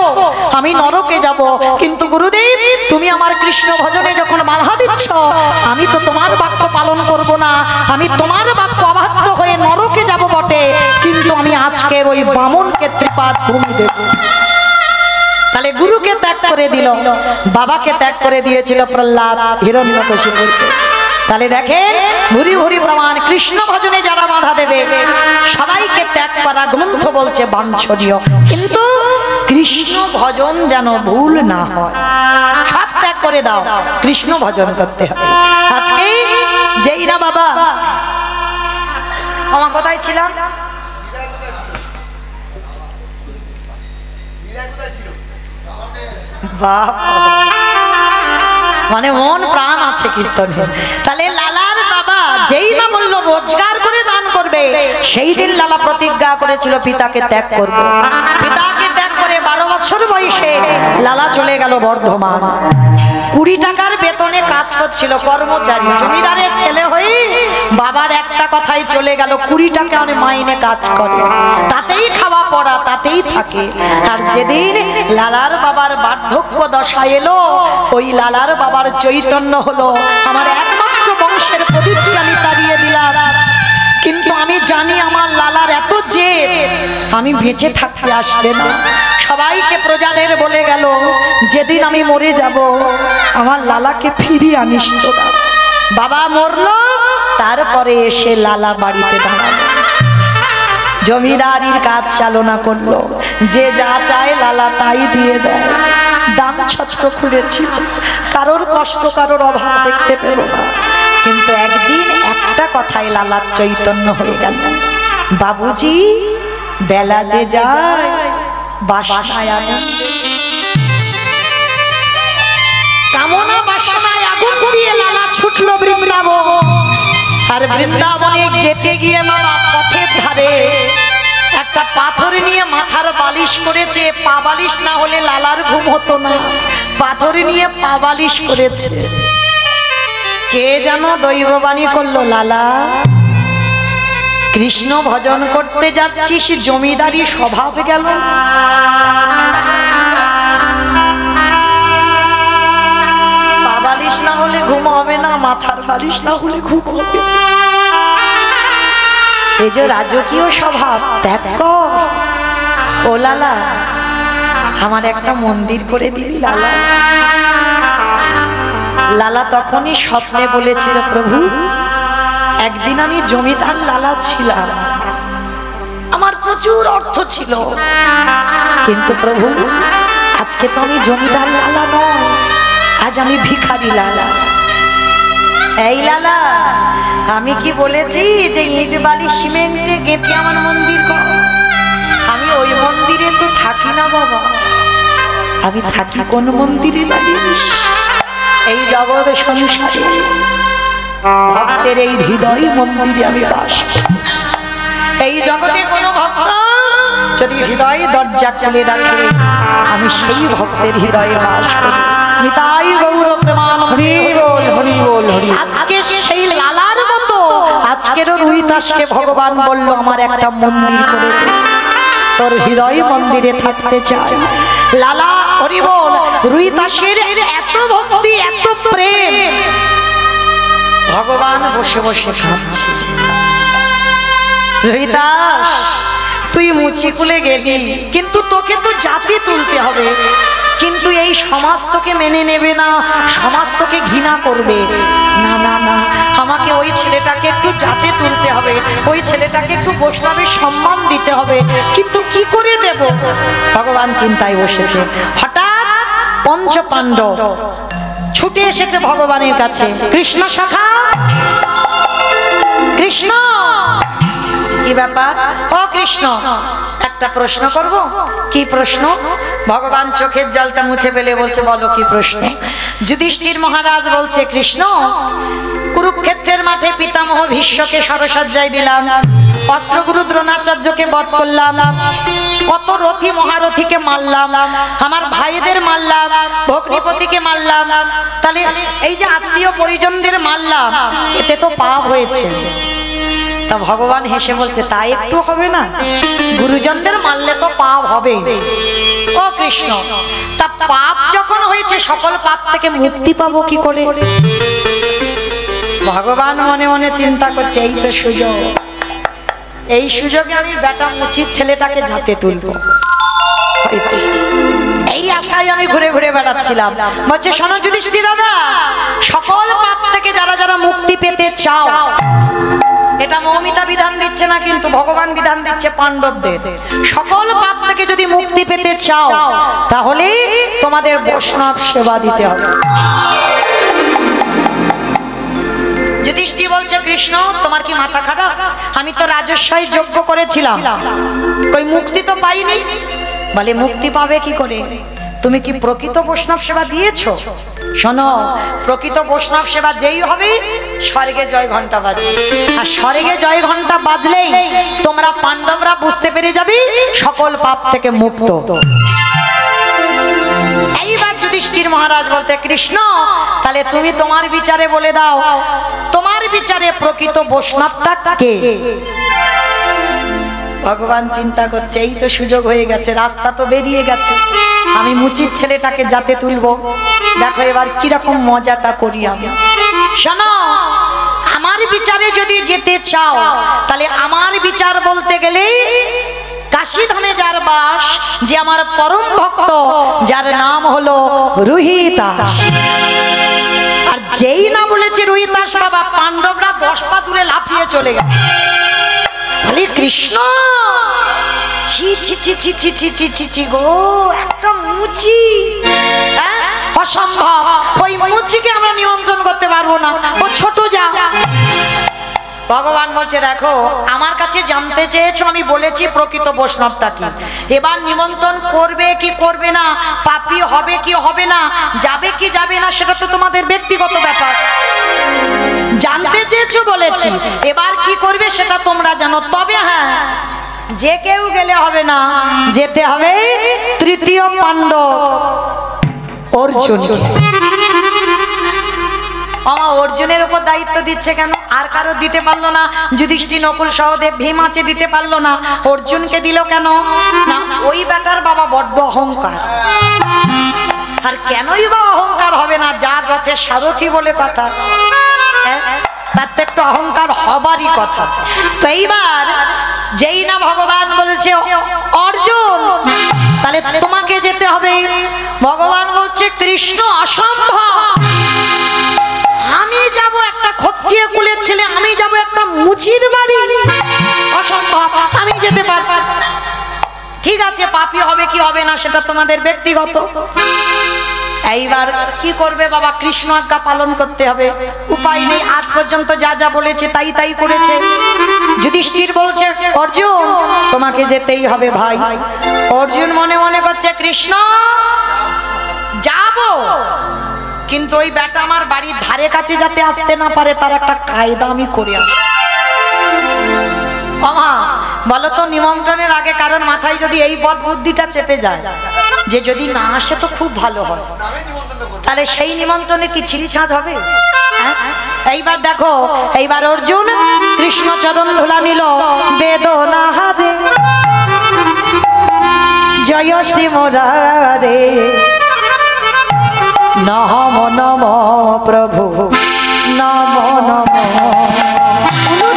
আমি নরকে যাব, কিন্তু গুরুদেব তুমি আমার কৃষ্ণ ভজনে যখন বাধা দিচ্ছ, আমি তো তোমার বাক্য পালন করব না। আমি তোমার বাক্য অবাধ্য হয়ে নরকে যাব বটে, কিন্তু আমি আজকের ওই বামনকে ত্রিপাদ ভূমি দেব। তাহলে গুরুকে ত্যাগ করে দিল, বাবাকে ত্যাগ করে দিয়েছিল প্রহ্লাদ হিরণ্যকশিপুকে। তাহলে দেখেন, ভুরি ভুরি প্রমাণ, কৃষ্ণ ভজনে যারা বাধা দেবে সবাইকে ত্যাগ করা গ্রন্থ বলছে বাঞ্ছনীয়, কিন্তু কৃষ্ণ ভজন যেন ভুল না হয়। সব ত্যাগ করে দাও, কৃষ্ণ ভজন করতে হবে। আজকে যেই না বাবা, আমার কোথায় ছিলাম? মানে মন প্রাণ আছে কীর্তনে। তাহলে লালার বাবা যেই না বললো রোজগার করে দান করবে, সেই দিন লালা প্রতিজ্ঞা করেছিল পিতাকে ত্যাগ করব। পিতাকে ত্যাগ করে 12 বছর বয়সে লালা চলে গেল বর্ধমান। 20 টাকার বেতনে বনে কাজ করছিল, কর্মচারী, জমিদারের ছেলে হয়ে বাবার একটা কথাই চলে গেল, 20 টাকা অনেক মাইনে কাজ করে, তাতেই খাওয়া পড়া, তাতেই থাকে। আর যেদিন লালার বাবার বার্ধক্য দশা এলো, ওই লালার বাবার চৈতন্য হলো, আমার একমাত্র বংশের প্রদীপকে আমি তাড়িয়ে দিলাম। কিন্তু আমি জানি আমার লালার এত জেদ, আমি বেঁচে থাকতে আসবে না। সবাইকে প্রজাদের বলে গেল, যেদিন আমি মরে যাব আমার লালাকে ফিরিয়ে আনিস তোরা। বাবা মরলো, তারপরে এসে লালা বাড়িতে দাঁড়ালো, জমিদারির কাজ চালনা করলো, যে যা চায় লালা তাই দিয়ে দেয়। দান ছত্র খুঁড়েছিল, কারোর কষ্ট কারোর অভাব দেখতে পেল না। কিন্তু একদিন একটা কথায় লালার চৈতন্য হয়ে গেল, বাবুজি বেলা যে যায় বাসনায় আগুন, কামনা বাসনায় আগুন দিয়ে লালা ছুটলো বৃন্দাবন। আর বৃন্দাবনে যেতে গিয়ে বাবা পথের ধারে একটা পাথর নিয়ে মাথার বালিশ করেছে, পা বালিশ না হলে লালার ঘুম হতো না, পাথর নিয়ে পা বালিশ করেছে। কে যেন দৈববাণী করলো, লালা কৃষ্ণ ভজন করতে যাচ্ছিস, জমিদারি স্বভাব গেল না। পা বালিশ না হলে ঘুম হবে না, মাথার বালিশ না হলে ঘুম হবে না। এই যে রাজকীয় স্বভাব ত্যাগ কর। ও লালা, আমার একটা মন্দির করে দিবি লালা। লালা তখনই স্বপ্নে বলেছিল, প্রভু একদিন আমি জমিদার লালা ছিলাম, আমার প্রচুর অর্থ ছিল, কিন্তু প্রভু আজকে তো আমি জমিদার লালা নয়, আজ আমি ভিখারি লালা। এই লালা, আমি কি বলেছি যে ইট বালি সিমেন্টে গেঁথে আমার মন্দির কর? আমি ওই মন্দিরে তো থাকি না বাবা, আমি থাকি কোন মন্দিরে জানিস? এই জগৎ সংসারে ভক্তের এই হৃদয় মন্দিরে আমি বাস করি। এই জগতে কোন ভক্ত যদি হৃদয় দরজা খুলে রাখে, আমি সেই ভক্তের হৃদয়ে বাস করি। নিতাই গৌর প্রেমান, হরি বল হরি বল হরি। আজকে সেই লালার মতো আজকেরও রুইদাসকে ভগবান বলল, আমার একটা মন্দির করে দে, তোর হৃদয় মন্দিরে থাকতে চাই। লালা হরি বল, রুইদাসের এত ভক্তি, এত প্রেম, ভগবান বসে বসে খাচ্ছে। রুইদাস তুই মুচি খুলে গেলি, কিন্তু তোকে তো জাতি তুলতে হবে, কিন্তু এই সমাজ তোকে মেনে নেবে না, সমাজ তোকে ঘৃণা করবে। না না না, আমাকে ওই ছেলেটাকে একটু জাতে তুলতে হবে, ওই ছেলেটাকে একটু বৈষ্ণবের সম্মান দিতে হবে, কিন্তু কি করে দেব? ভগবান চিন্তায় বসেছে। হঠাৎ পঞ্চ পাণ্ডব ছুটে এসেছে ভগবানের কাছে। কৃষ্ণ সখা, কৃষ্ণ, কি ব্যাপার? ও কৃষ্ণ, একটা প্রশ্ন করব। কি প্রশ্ন? ভগবান চোখের জলটা মুছে ফেলে বলছে, বলো কি প্রশ্ন? যুধিষ্ঠির মহারাজ বলছে, কৃষ্ণ কুরুক্ষেত্রের মাঠে পিতামহ ভীষ্মকে সরসজ্জায় দিলাম, অস্ত্রগুরু দ্রোণাচার্যকে বধ করলাম, কত রথী মহারথীকে মারলাম, আমার ভাইদের মারলাম, ভগ্নিপতিকে মারলাম, তাহলে এই যে আত্মীয় পরিজনদের মারলাম, এতে তো পাপ হয়েছে। তা ভগবান হেসে বলছে, তাই একটু হবে না? গুরুজনদের মারলে তো পাপ হবে। ও কৃষ্ণ, তা পাপ যখন হয়েছে, সকল পাপ থেকে মুক্তি পাবো কি করে? ভগবান মনে মনে চিন্তা করছে, এই তো সুযোগ, এই সুযোগে আমি বেটা উচিত ছেলেটাকে যাতে তুলবো। এই আশায় আমি ঘুরে ঘুরে বেড়াচ্ছিলাম। বলছে, শোনো যুধিষ্ঠির দাদা, সকল পাপ থেকে যারা যারা মুক্তি পেতে চাও, এটা মৌমিতা বিধান দিচ্ছে না, কিন্তু ভগবান বিধান দিচ্ছে পাণ্ডবদের, সকল পাপ থেকে যদি মুক্তি পেতে চাও, তাহলে তোমাদের বৈষ্ণব সেবা দিতে হবে। যুধিষ্ঠির বলছে, কৃষ্ণ তোমার কি মাথা খারাপ? আমি তো রাজস্বই যজ্ঞ করেছিলাম, কই মুক্তি তো পাইনি। বলে, মুক্তি পাবে কি করে? তুমি কি প্রকৃত বৈষ্ণব সেবা দিয়েছো? শোনো, প্রকৃত বৈষ্ণব সেবা যেই হবে, স্বর্গে জয় ঘন্টা বাজবে, আর স্বর্গে জয় ঘন্টা বাজলেই তোমরা পাণ্ডবরা বুঝতে পেরে যাবে সকল পাপ থেকে মুক্ত। এইবার যদি যুধিষ্ঠির মহারাজ বলতে কৃষ্ণ তাহলে তুমি তোমার বিচারে বলে দাও, তোমার বিচারে প্রকৃত বৈষ্ণবটা কে? ভগবান চিন্তা করছে এই তো সুযোগ হয়ে গেছে, রাস্তা তো বেরিয়ে গেছে, আমি মুচির ছেলেটাকে যাতে তুলবো। দেখো এবার কিরকম মজাটা করি আমি। শোনো, আমার বিচারে যদি যেতে চাও তাহলে আমার বিচার বলতে গেলে কাশী ধামে যার বাস, যে আমার পরম ভক্ত, যার নাম হলো রোহিতাস। আর যেই না বলেছে রোহিতাস বাবা, পাণ্ডবরা 10 পা দূরে লাফিয়ে চলে গেছে। বলে কৃষ্ণ ছি ছি ছি ছি ছি ছি ছি ছি ছি গো, একটা মুচি, অসম্ভব, ওই মুচিকে আমরা নিয়ন্ত্রণ করতে পারবো না, ও ছোট যা। ভগবান বলছে দেখো আমার কাছে জানতে চেয়েছো, আমি বলেছি প্রকৃত বৈষ্ণবটা কি। এবার নিমন্ত্রণ করবে কি করবে না, পাপী হবে কি হবে না, যাবে কি যাবে না, সেটা তো তোমাদের ব্যক্তিগত ব্যাপার। জানতে চেয়েছো বলেছি, এবার কি করবে সেটা তোমরা জানো। তবে হ্যাঁ, যে কেউ গেলে হবে না, যেতে হবে তৃতীয় পাণ্ডব অর্জুন। অর্জুনের উপর দায়িত্ব দিচ্ছে কেন? আর কারো দিতে পারলো না? যুধিষ্ঠির, নকুল, সহদেব, ভীম আছে, দিতে পারলো না, অর্জুনকে দিল কেন? না, ওই বেটার বাবা বড্ড অহংকার। আর কেনই বা অহংকার হবে না? যার রথে সারথি বলে কথা, তার তো একটু অহংকার হবারই কথা। তো এইবার যেই না ভগবান বলেছে অর্জুন তাহলে তোমাকে যেতে হবে, ভগবান বলছে কৃষ্ণ অসম্ভব, আমি যাব একটা ক্ষত্রিয় কুলের ছেলে, আমি যাব একটা মুচির বাড়ি, অসম্ভব, আমি যেতে পারবো। ঠিক আছে, পাপী হবে কি হবে না সেটা তোমাদের ব্যক্তিগত। এইবার কি করবে বাবা? কৃষ্ণ আজ্ঞা পালন করতে হবে, উপায় নেই। আজ পর্যন্ত যা যা বলেছে তাই তাই করেছে। যুধিষ্ঠির বলছে অর্জুন তোমাকে যেতেই হবে ভাই। অর্জুন মনে মনে করছে কৃষ্ণ যাব, কিন্তু ওই বেটা আমার বাড়ির ধারে কাছে যাতে আসতে না পারে তার একটা কায়দা আমি করে আসি। মামা বলো তো নিমন্ত্রণের আগে কারণ মাথায় যদি এই বদ বুদ্ধিটা চেপে যায় যে যদি না আসে তো খুব ভালো হয়, তাহলে সেই নিমন্ত্রণে কি ছিঁড়ি ছাঁচ হবে? এইবার দেখো, এইবার অর্জুন কৃষ্ণ চরণ ধুলা নিল, বেদনা হারে জয় শ্রী মুরারে, নম নম প্রভু নম নম,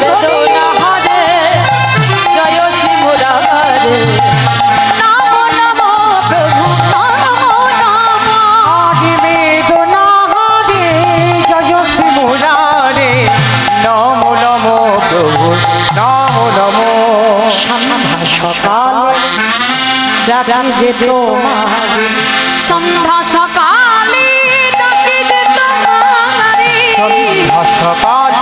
বেদনা হারে জয় শ্রী মুরারে, নম নম প্রভু নম নম, বেদনা হারে জয় শ্রী মুরারে, নম নম প্রভু নম নম। সন্ধ্যা সকাল ডাকি যে তোমারে, সন্ধ্যা সকালে ডাকি যে তোমারে, সকাল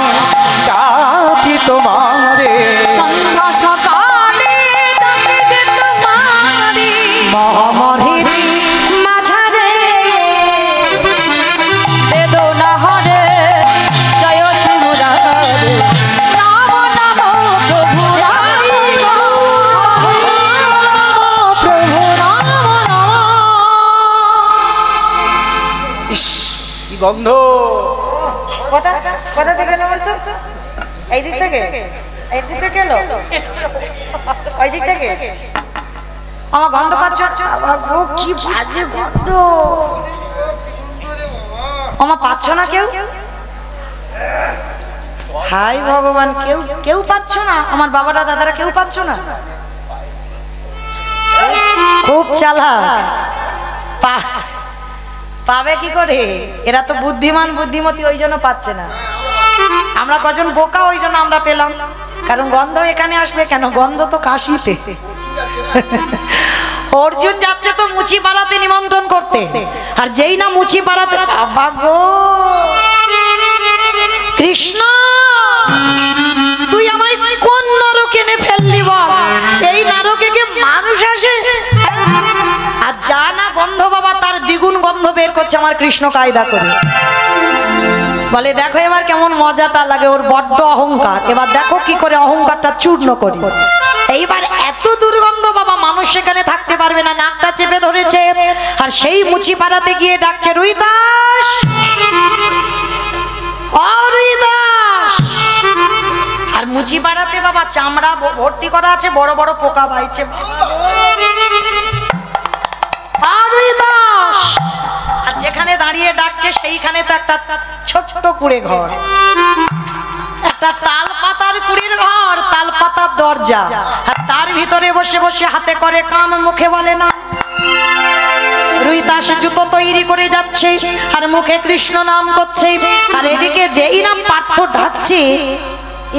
ডাকি তোমারে, সন্ধ্যা সকালে ডাকি যে তোমারে, মহামহির মাঝারে বেদনা হরে জয় শ্রী মুরারে, নম নম প্রভু রাম প্রভু রাম রাম। ইস কি গন্ধ! কোথা কোথা থেকে এলো বলতো? এই দিক থেকে? এই দিক থেকে এলো? ওই দিক থেকে? আমার গন্ধ পাচ্ছ? ও কি বাজে গন্ধ! আমার পাচ্ছ না কেউ? হাই ভগবান, কেউ কেউ পাচ্ছ না? আমার বাবারা দাদারা কেউ পাচ্ছ না? খুব চালাক, পাবে কি করে? এরা তো বুদ্ধিমান বুদ্ধিমতী, ওই জন্য পাচ্ছে না। আমরা কজন বোকা, ওই জন্য আমরা পেলাম। কারণ গন্ধ এখানে আসবে কেন? গন্ধ তো কাশিতে। অর্জুন যাচ্ছে তো মুচি পাড়াতে নিমন্ত্রণ করতে, আর যেই না মুচি পাড়াতে, বাবা গো কৃষ্ণ তুই আমায় কোন নরকে এনে ফেললি বল? এই নরকে কি মানুষ আসে? আর যা না গন্ধ বাবা, তার দ্বিগুণ গন্ধ বের করছে আমার কৃষ্ণ কায়দা করে। বলে দেখো এবার কেমন মজাটা লাগে, ওর বড্ড অহংকার, এবার দেখো কি করে অহংকারটা চূর্ণ করি। এইবার এত দুর্গন্ধ বাবা, মানুষ সেখানে থাকতে পারবে না, নাকটা চেপে ধরেছে। আর সেই মুচি পাড়াতে গিয়ে ডাকছে রুইদাস, ও রুইদাস। আর মুচি পাড়াতে বাবা চামড়া ভর্তি করা আছে, বড় বড় পোকা বাইছে। আর যেখানে দাঁড়িয়ে ডাকছে সেইখানে তো একটা ছোট্ট কুড়ে ঘর, একটা তাল পাতার কুড়ির ঘর, তাল পাতার দরজা, আর তার ভিতরে বসে বসে হাতে করে কাম, মুখে বলে না। রুইদাস জুতো তৈরি করে যাচ্ছে আর মুখে কৃষ্ণ নাম করছে, আর এদিকে যেই নাম পার্থ ডাকছে,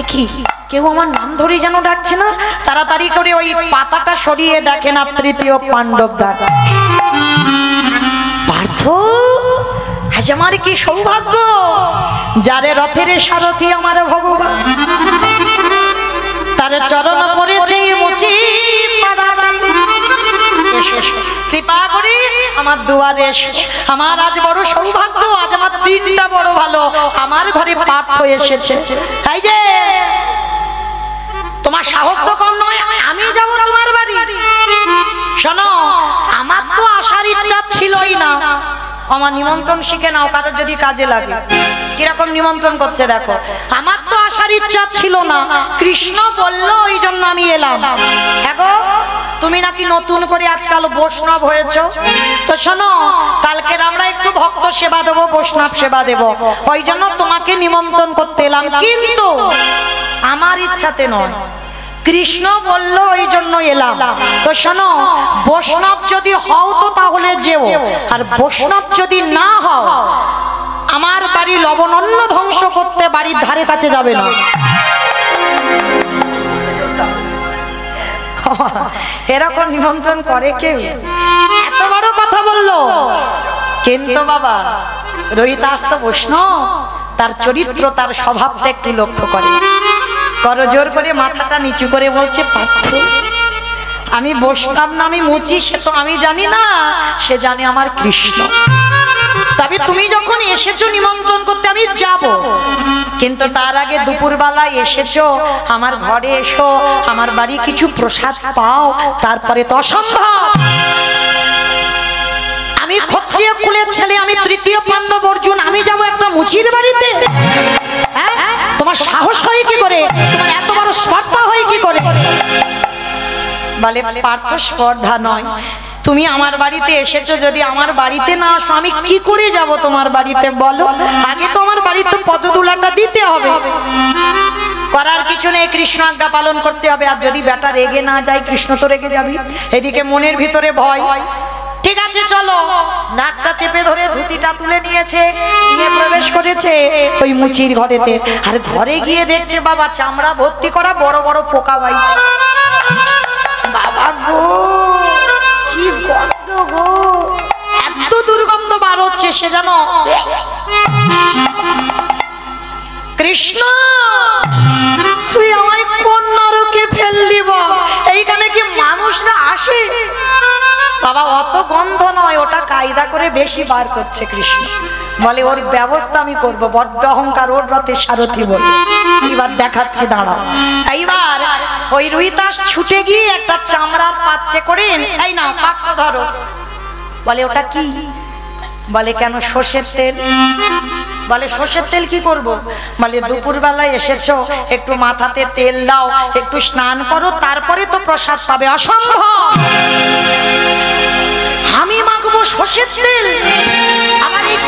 এ কি কেউ আমার নাম ধরে যেন ডাকছে না। তাড়াতাড়ি করে ওই পাতাটা সরিয়ে দেখে না তৃতীয় পাণ্ডব ডাক। পার্থ, আজ আমার কি সৌভাগ্য, যারে রথের সারথি আমার ভগবান, তার চরণ পড়েছে মুচি পাড়ায়। কৃপা করে আমার দুয়ারে এসো, আমার আজ বড় সৌভাগ্য, আজ আমার দিনটা বড় ভালো, আমার ঘরে পার্থ এসেছে। তাই যে তোমার সাহস তো কম নয়, আমি যাব তোমার বাড়ি। শোনো, আমার তো আসার ইচ্ছা ছিলই না, আমার নিমন্ত্রণ শিখে নাও, কারোর যদি কাজে লাগে। কিরকম নিমন্ত্রণ করছে দেখো, আমার তো আসার ইচ্ছা ছিল না, কৃষ্ণ বললো ওই জন্য আমি এলাম। দেখো তুমি নাকি নতুন করে আজকাল বৈষ্ণব হয়েছো, তো শোনো কালকে আমরা একটু ভক্ত সেবা দেবো, বৈষ্ণব সেবা দেবো, ওই জন্য তোমাকে নিমন্ত্রণ করতে এলাম, কিন্তু আমার ইচ্ছাতে নয়, কৃষ্ণ বলল ওই জন্য এলাম। তো শোনো, বৈষ্ণব যদি হও তো তাহলে যেও, আর বৈষ্ণব যদি না হও আমার বাড়ি লবণ অন্ন ধ্বংস করতে বাড়ির ধারে কাছে যাবে না। এরকম নিমন্ত্রণ করে কেউ? এত বড় কথা বললো, কিন্তু বাবা রুইদাস তো বৈষ্ণব, তার চরিত্র তার স্বভাবটা একটু লক্ষ্য করে। করজোর করে মাথাটা নিচু করে বলছে, পার্থ আমি বৈষ্ণব না আমি মুচি সে তো আমি জানি না, সে জানে আমার কৃষ্ণ। তবে তুমি যখন এসেছো নিমন্ত্রণ করতে আমি যাব, কিন্তু তার আগে দুপুরবেলায় এসেছো আমার ঘরে, এসো আমার বাড়ি কিছু প্রসাদ পাও, তারপরে তো অসম্ভব। আমি ক্ষত্রিয় কুলের ছেলে, আমি তৃতীয় পাণ্ডব অর্জুন, আমি যাব একটা মুচির বাড়িতে? তোমার সাহস হয় কি করে, তোমার এত বড় স্পর্ধা হয় কি করে? বলে পার্থ স্পর্ধা নয়, তুমি আমার বাড়িতে এসেছো, যদি আমার বাড়িতে না আসো আমি কি করে যাব তোমার বাড়িতে বলো? আগে তো আমার বাড়িতে পদদুলাটা দিতে হবে, করার কিছু নেই, কৃষ্ণ আজ্ঞা পালন করতে হবে। আর যদি বেটা রেগে না যায়, কৃষ্ণ তো রেগে যাবি, এদিকে মনের ভিতরে ভয়। ঠিক আছে চলো, নাকটা চেপে ধরে ধুতিটা তুলে নিয়েছে, নিয়ে প্রবেশ করেছে ওই মুচির ঘরেতে। আর ঘরে গিয়ে দেখছে বাবা চামড়া ভর্তি করা বড় বড় পোকা বাইছে। বাবা গো কি গন্ধ গো, এত দুর্গন্ধ বার হচ্ছে, সে যেন কৃষ্ণ তুই আমায় কোন নরকে ফেললি বল, এইখানে কি মানুষরা আসে? বাবা অত গন্ধ নয়, ওটা কায়দা করে বেশি বার করছে কৃষ্ণ। বলে ওর ব্যবস্থা আমি করবো, বড্ড অহংকার, ওর রথের সারথি বলে। এবার দেখাচ্ছি দাঁড়াও। এইবার ওই রুইদাস ছুটে গিয়ে একটা চামড়ার পাত্রে করে, এই না পাত্র ধরো। বলে ওটা কি? বলে কেন? সর্ষের তেল। বলে সর্ষের তেল কি করব? বলে দুপুর বেলায় এসেছো, একটু মাথাতে তেল দাও, একটু স্নান করো, তারপরে তো প্রসাদ পাবে। অসম্ভব, আমি মাগবো সর্ষের তেল? আমার এই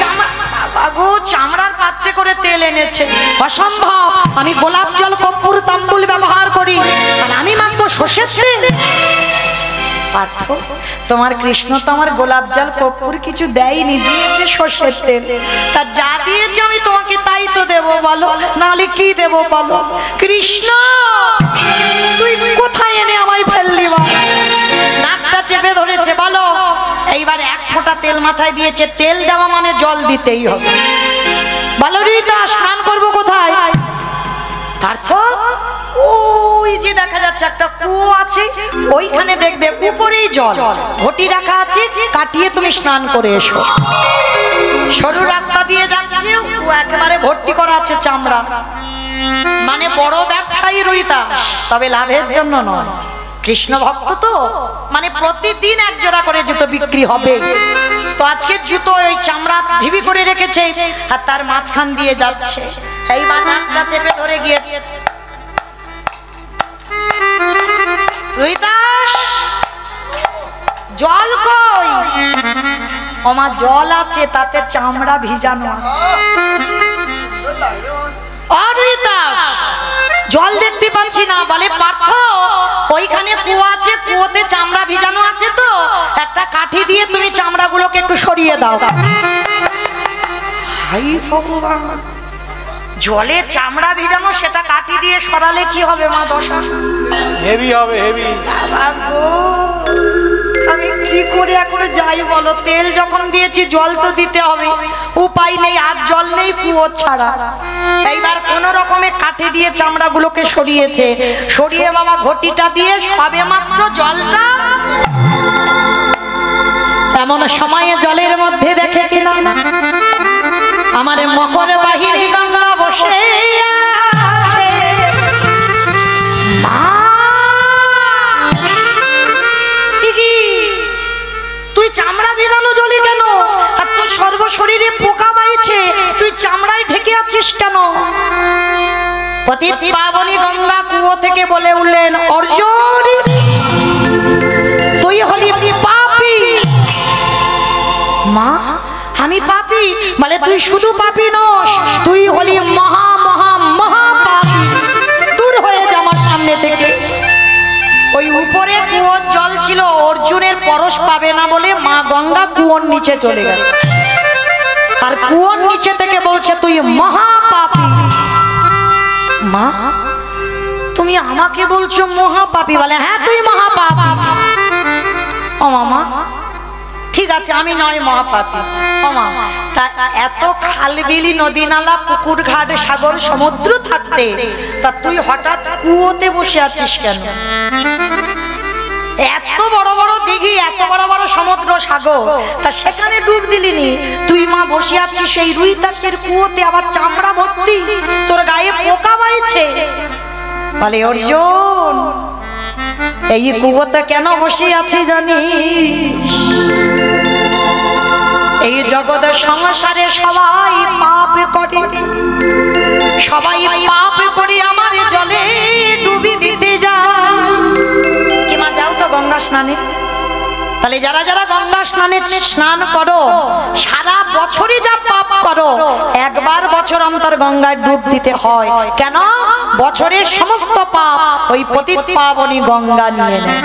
চামড়ার পাত্রে করে তেল এনেছে, অসম্ভব। আমি গোলাপ জল কর্পূর তাম্বুল ব্যবহার করি, আর আমি মাগবো সর্ষের তেল? পার্থ তোমার কৃষ্ণ তো আমার গোলাপ জল কর্পূর কিছু দেয়নি, দিয়েছে সর্ষের তেল। তা যা দিয়েছে আমি তোমাকে তাই তো দেবো, বলো নাহলে কি দেবো বলো? কৃষ্ণ তুই কোথায় এনে আমায় ফেললি বল? নাকটা চেপে ধরেছে। বলো এইবার এক ফোঁটা তেল মাথায় দিয়েছে, তেল দেওয়া মানে জল দিতেই হবে। বলো রীতা স্নান করবো কোথায়? পার্থ ওই যে দেখা যাচ্ছে একটা কুয়ো আছে, ওইখানে দেখবে উপরেই জল, ঘটি রাখা আছে, কাটিয়ে তুমি স্নান করে এসো। সরু রাস্তা দিয়ে যাচ্ছে, একেবারে ভর্তি করা আছে চামড়া, মানে বড় ব্যবসায়ী রুইদাস, তবে লাভের জন্য নয়, কৃষ্ণ ভক্ত তো, মানে প্রতিদিন এক জোড়া করে জুতো বিক্রি হবে। আজকের জুতো ওই চামড়া ঢিবি করে রেখেছে আর তার মাঝখান দিয়ে যাচ্ছে, এইবার নাকটা চেপে ধরে গিয়েছে। রুইদাস জল কই? ওমা জল আছে, তাতে চামড়া ভিজানো আছে। জল দেখতে পাচ্ছি না। বলে পার্থ, ওইখানে কুয়ো আছে, কুয়োতে চামড়া ভিজানো আছে, তো একটা কাঠি দিয়ে তুমি চামড়াগুলোকে একটু সরিয়ে দাও। হাই ভগবান, জলে চামড়া ভিজানো, সেটা কাঠি দিয়ে সরালে কি হবে মা দশা? হেভি হবে, হেভি। বাবা গো, আমি কি করে এখন যাই বলো? তেল যখন দিয়েছি জল তো দিতে হবে, উপায় নেই, আর জল নেই কুয়ো ছাড়া। এইবার কোন রকমে কাঠি দিয়ে চামড়াগুলোকে সরিয়েছে, সরিয়ে বাবা ঘটিটা দিয়ে সবে মাত্র জলটা, এমন সময়ে জলের মধ্যে দেখে কিনা আমার মকর বাহিনী গঙ্গা বসে আছে। মা, তুই চামড়া ভিজানো জলে কেন? আর তোর সর্বশরীরে পোকা বাইছে, তুই চামড়ায় ঢেকে আছিস কেন? পতিত পাবনী গঙ্গা কুয়ো থেকে বলে উঠলেন, অর্জুন তুই হলি পাপী। মা, আমি পাপী? বলে তুই শুধু পাপী নস, তুই হলি মহা মহা মহা পাপী। দূর হয়ে যা আমার সামনে থেকে। ওই উপরে কুয়োর জল ছিল, অর্জুনের পরশ পাবে না বলে মা গঙ্গা কুয়োর নিচে চলে গেল। আর কুয়োর নিচে থেকে বলছে, তুই মহা পাপী। মা, তুমি আমাকে বলছো মহা পাপী? বলে হ্যাঁ, তুই মহা পাপী। ও মামা, ঠিক আছে, আমি নয় মহাপাপী। ও মা, তা এত খালবিলি, নদী নালা, পুকুর ঘাট, সাগর সমুদ্র থাকতে তা তুই হঠাৎ কুয়োতে বসে আছিস কেন? এত বড় বড় দিঘি, এত বড় বড় সমুদ্র সাগর, তা সেখানে ডুব দিলিনি? তুই মা বসে আছিস সেই রুইতাসের কুয়োতে, আবার চামড়া ভর্তি, তোর গায়ে পোকা বাইছে। বলে অর্জুন, এই কুয়োতে কেন বসে আছি জানিস? এই জগৎ সংসারে সবাই পাপ করে, সবাই পাপ করে আমার জলে ডুবি দিতে যায়। কি মা, যাও তো গঙ্গা স্নানে। তাহলে যারা যারা গঙ্গা স্নানে স্নান করো, সারা বছরই যা পাপ করো, একবার বছর অন্তর গঙ্গায় ডুব দিতে হয়। কেন? বছরের সমস্ত পাপ ওই পতিত পাবনী গঙ্গা নিয়ে নেয়।